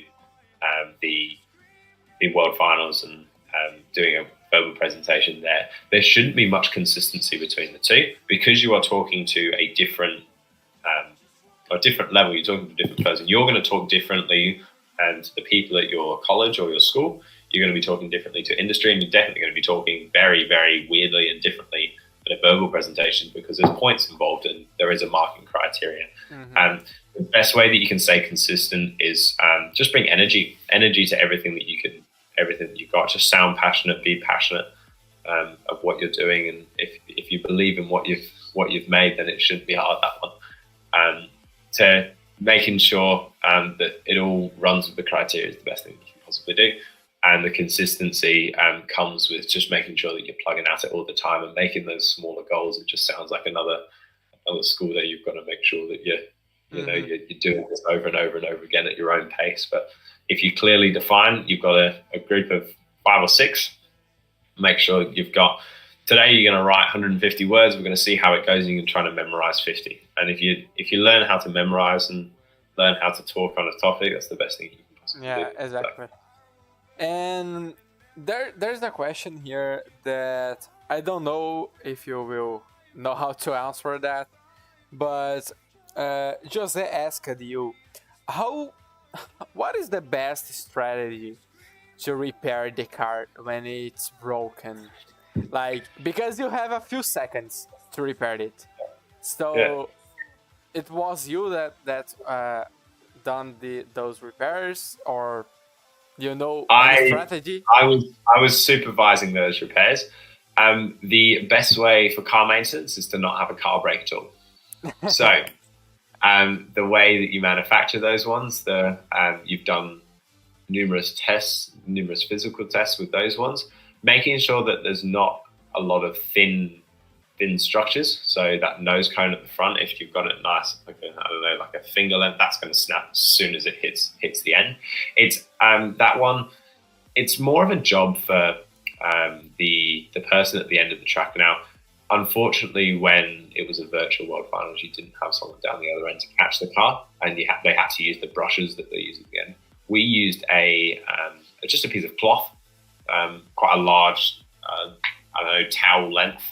the World Finals and doing a verbal presentation there shouldn't be much consistency between the two, because you are talking to a different level. You're talking to a different person. You're going to talk differently, and to the people at your college or your school, you're going to be talking differently to industry, and you're definitely going to be talking very, very weirdly and differently in a verbal presentation, because there's points involved and there is a marking criteria. And the best way that you can stay consistent is just bring energy to everything that you've got. Just sound passionate, be passionate of what you're doing, and if you believe in what you've made, then it shouldn't be hard, that one. To making sure that it all runs with the criteria is the best thing you can possibly do. And the consistency comes with just making sure that you're plugging at it all the time and making those smaller goals. It just sounds like another school day. You've got to make sure that you're doing this over and over and over again at your own pace. But if you clearly define, you've got a group of 5 or 6, make sure you've got, today you're going to write 150 words. We're going to see how it goes, and you're trying to memorize 50. And if you learn how to memorize and learn how to talk on a topic, that's the best thing you can possibly do. Yeah, exactly. And there's a question here that I don't know if you will know how to answer that, but Jose asked you, what is the best strategy to repair the car when it's broken? Like, because you have a few seconds to repair it. So it was you that done those repairs, or any strategy? I was supervising those repairs. The best way for car maintenance is to not have a car break at all. So the way that you manufacture those ones, you've done numerous physical tests with those ones, making sure that there's not a lot of thin structures. So that nose cone at the front, if you've got it nice, like a finger length, that's going to snap as soon as it hits the end. It's that one. It's more of a job for the person at the end of the track. Now, unfortunately, when it was a virtual World Finals, you didn't have someone down the other end to catch the car, and they had to use the brushes that they use at the end. We used just a piece of cloth, quite a large, towel length,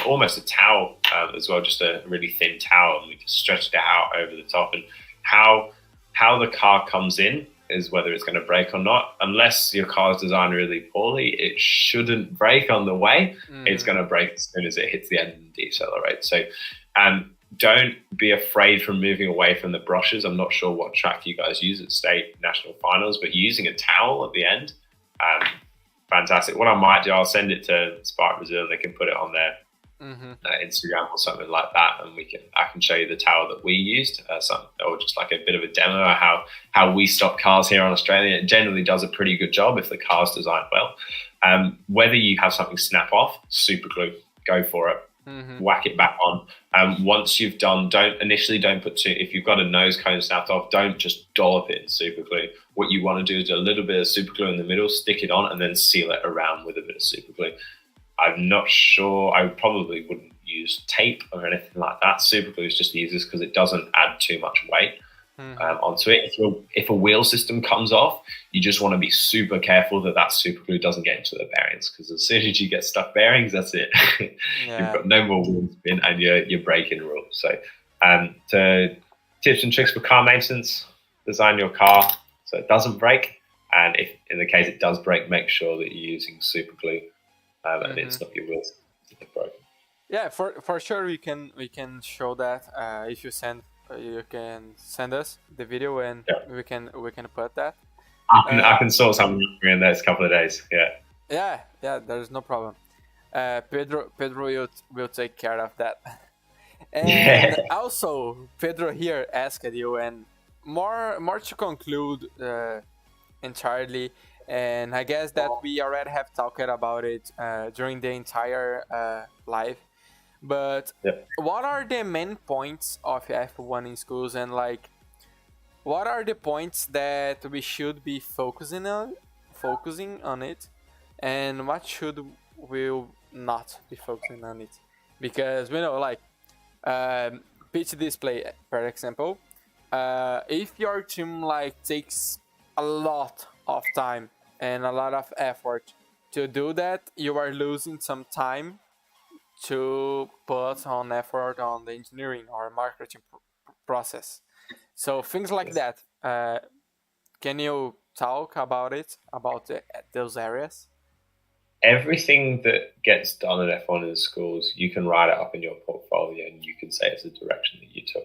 almost a towel as well, just a really thin towel, and we just stretched it out over the top. And how the car comes in is whether it's going to break or not. Unless your car is designed really poorly, it shouldn't break on the way. It's going to break as soon as it hits the end and decelerates. So don't be afraid from moving away from the brushes. I'm not sure what track you guys use at state national finals, but using a towel at the end, fantastic. What I might do, I'll send it to Spark Brazil, and they can put it on their Instagram or something like that, and I can show you the towel that we used, or just like a bit of a demo of how we stop cars here in Australia. It generally does a pretty good job if the car's designed well. Whether you have something snap off, super glue, go for it. Whack it back on. Once you've done, don't put if you've got a nose cone snapped off, don't just dollop it in super glue. What you want to do is a little bit of super glue in the middle, stick it on, and then seal it around with a bit of super glue. I'm not sure, I probably wouldn't use tape or anything like that. Super glue is just the easiest because it doesn't add too much weight onto it. If a wheel system comes off, you just want to be super careful that super glue doesn't get into the bearings, because as soon as you get stuck bearings, that's it. You've got no more wheel spin and you're breaking rules. So to tips and tricks for car maintenance, design your car so it doesn't break, and if in the case it does break, make sure that you're using super glue and it's not your wheels that are broken. Yeah, for sure we can show that if you can send us the video, and we can put that. I can sort something in the next couple of days. Yeah, there's no problem. Pedro will take care of that. And also Pedro here asked you, and more to conclude entirely, and I guess that we already have talked about it during the entire live. But what are the main points of F1 in schools, and like, what are the points that we should be focusing on it and what should we not be focusing on it? Because we know, like, pitch display, for example, if your team like takes a lot of time and a lot of effort to do that, you are losing some time to put on effort on the engineering or marketing process. So things like that. Can you talk about it, about those areas? Everything that gets done at F1 in schools, you can write it up in your portfolio and you can say it's a direction that you took.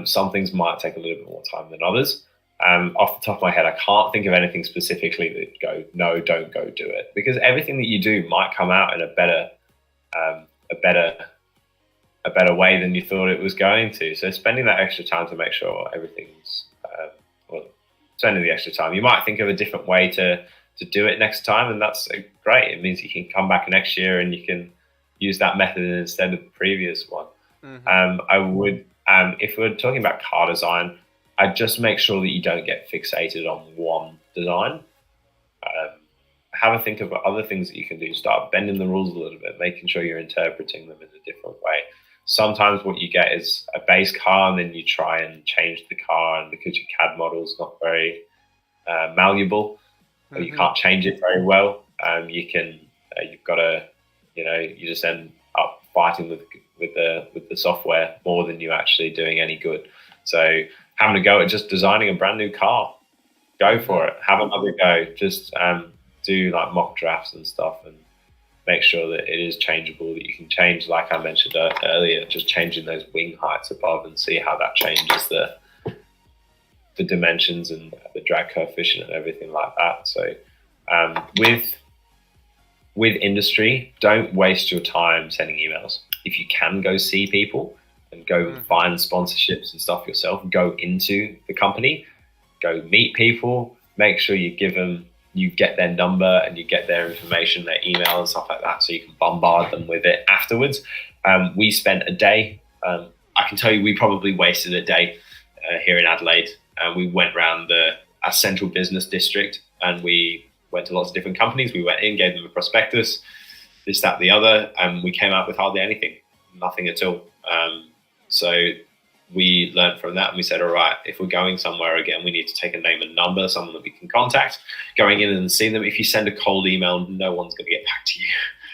Some things might take a little bit more time than others. Off the top of my head, I can't think of anything specifically that go, no, don't go do it, because everything that you do might come out in a better way than you thought it was going to. So spending that extra time to make sure everything's spending the extra time, you might think of a different way to do it next time, and that's great. It means you can come back next year and you can use that method instead of the previous one. I would, if we're talking about car design, I'd just make sure that you don't get fixated on one design. Have a think of other things that you can do. Start bending the rules a little bit, making sure you're interpreting them in a different way. Sometimes what you get is a base car, and then you try and change the car, and because your CAD model is not very malleable, you can't change it very well. You've got to, you just end up fighting with the software more than you actually doing any good. So having a go at just designing a brand new car, go for it. Have another go. Just do like mock drafts and stuff, and make sure that it is changeable, that you can change, like I mentioned earlier, just changing those wing heights above and see how that changes the dimensions and the drag coefficient and everything like that. So with industry, don't waste your time sending emails. If you can go see people and go find sponsorships and stuff yourself, go into the company, go meet people, make sure you get their number and you get their information, their email and stuff like that, so you can bombard them with it afterwards. We spent a day, I can tell you we probably wasted a day here in Adelaide. We went around our central business district, and we went to lots of different companies. We went in, gave them a prospectus, this, that, the other, and we came out with hardly anything, nothing at all. So we learned from that, and we said, all right, if we're going somewhere again, we need to take a name and number, someone that we can contact. Going in and seeing them, if you send a cold email, no one's going to get back to you.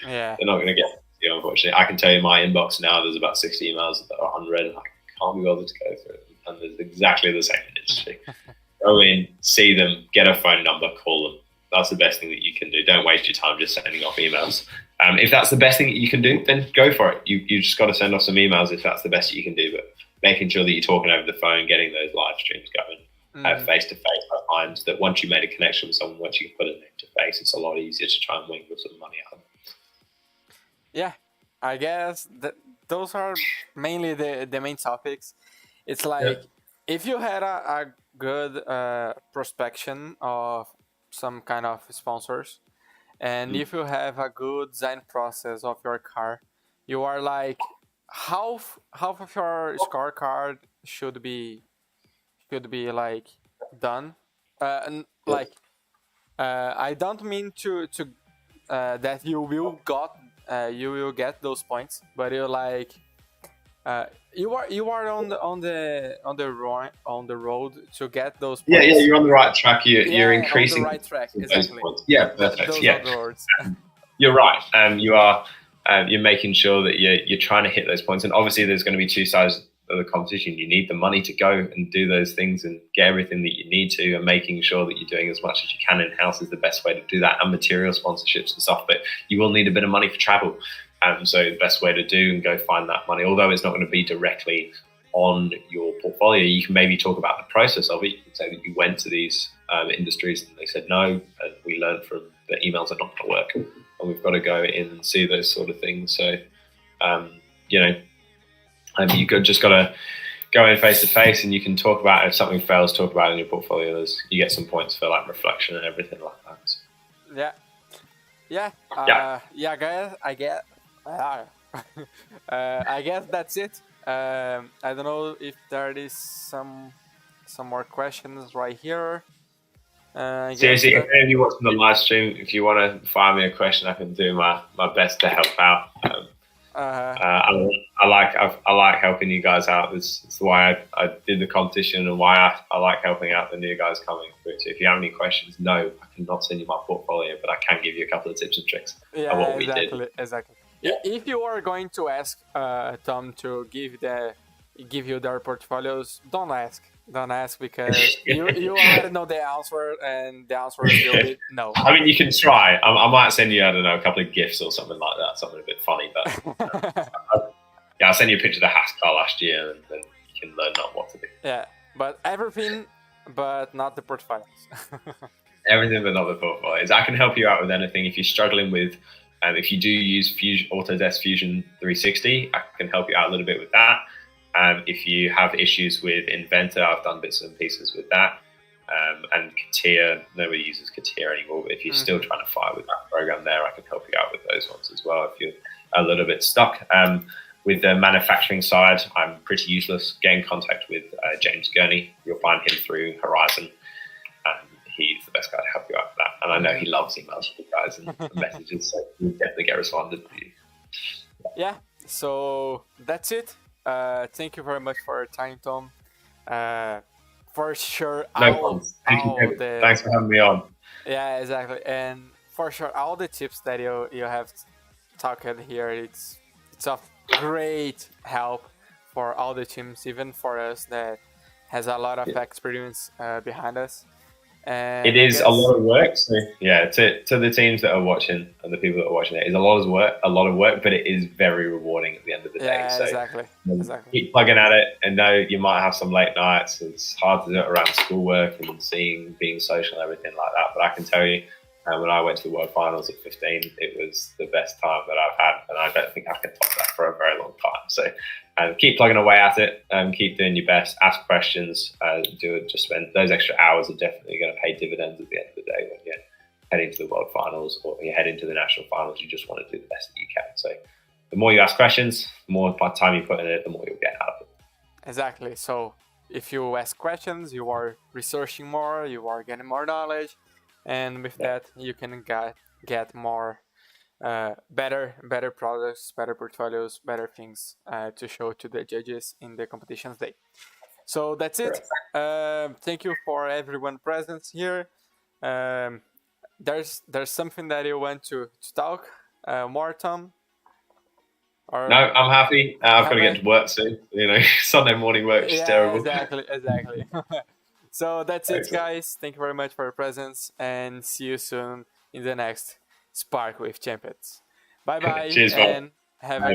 Yeah. They're not going to get back to you, unfortunately. I can tell you my inbox now, there's about 60 emails that are unread, and I can't be bothered to go through it. And there's exactly the same industry. Go in, see them, get a phone number, call them. That's the best thing that you can do. Don't waste your time just sending off emails. If that's the best thing that you can do, then go for it. You just got to send off some emails if that's the best that you can do. But making sure that you're talking over the phone, getting those live streams going, face-to-face, I find that once you made a connection with someone, once you can put a name to face, it's a lot easier to try and wrangle some money out of them. Yeah, I guess those are mainly the main topics. It's like, if you had a good prospection of some kind of sponsors, and if you have a good design process of your car, you are like half of your scorecard should be like done. I don't mean to that you will get those points, but you like you are on the road to get those points. Yeah, you're on the right track. You're increasing on the right track, exactly. Yeah, perfect. Those are the words. You're right. You are. You're making sure that you're trying to hit those points, and obviously there's going to be two sides of the competition. You need the money to go and do those things and get everything that you need to, and making sure that you're doing as much as you can in house is the best way to do that, and material sponsorships and stuff. But you will need a bit of money for travel. So the best way to do and go find that money, although it's not going to be directly on your portfolio, you can maybe talk about the process of it. You can say that you went to these industries and they said no, and we learned from the emails are not going to work, and we've got to go in and see those sort of things. So, you just got to go in face to face, and you can talk about if something fails, talk about it in your portfolio. You get some points for like reflection and everything like that. So. Yeah, guys, I guess. I guess that's it. I don't know if there is some more questions right here. I guess Seriously, if that, any of you watching the live stream, if you want to fire me a question, I can do my best to help out. I like helping you guys out. That's why I did the competition and why I like helping out the new guys coming through. So if you have any questions, no, I cannot send you my portfolio, but I can give you a couple of tips and tricks on what we did. Exactly. If you are going to ask Tom to give you their portfolios, don't ask. Don't ask because you already know the answer, and the answer will be no. I mean, you can try. I might send you, I don't know, a couple of gifts or something like that, something a bit funny. But I'll send you a picture of the Haas car last year, and then you can learn what to do. Yeah, but everything, but not the portfolios. Everything but not the portfolios. I can help you out with anything. If you're struggling with, if you do use Autodesk Fusion 360, I can help you out a little bit with that. If you have issues with Inventor, I've done bits and pieces with that. And CATIA, nobody uses CATIA anymore, but if you're still trying to fight with that program there, I can help you out with those ones as well if you're a little bit stuck. With the manufacturing side, I'm pretty useless. Get in contact with James Gurney. You'll find him through Horizon. He's the best guy to help you out with that. And I know he loves emails from you guys and messages, so he'll definitely get responded to you. Yeah, so that's it. Thank you very much for your time, Tom. For sure, no problems. Thanks for having me on. Yeah, exactly. And for sure, all the tips that you have talked here, it's of great help for all the teams, even for us that has a lot of experience behind us. And it is a lot of work. So yeah, to the teams that are watching and the people that are watching it is a lot of work, but it is very rewarding at the end of the day. So exactly. Keep plugging at it, and know you might have some late nights. It's hard to do it around schoolwork and being social and everything like that. But I can tell you, when I went to the World Finals at 15, it was the best time that I've had, and I don't think I can top that for a very long time. So keep plugging away at it, keep doing your best, ask questions, just spend those extra hours are definitely going to pay dividends at the end of the day when you're heading to the World Finals or you're heading to the national finals. You just want to do the best that you can. So the more you ask questions, the more time you put in it, the more you'll get out of it. Exactly. So if you ask questions, you are researching more, you are getting more knowledge, and with that you can get more better products, better portfolios, better things to show to the judges in the competitions day. So that's it. Thank you for everyone present here. There's something that you want to talk more, Tom? Or, no, I'm happy. I've got to get to work soon. Sunday morning work is terrible. Exactly. So that's it, guys. Thank you very much for your presence, and see you soon in the next Spark with Champions. Bye-bye. Cheers, and have a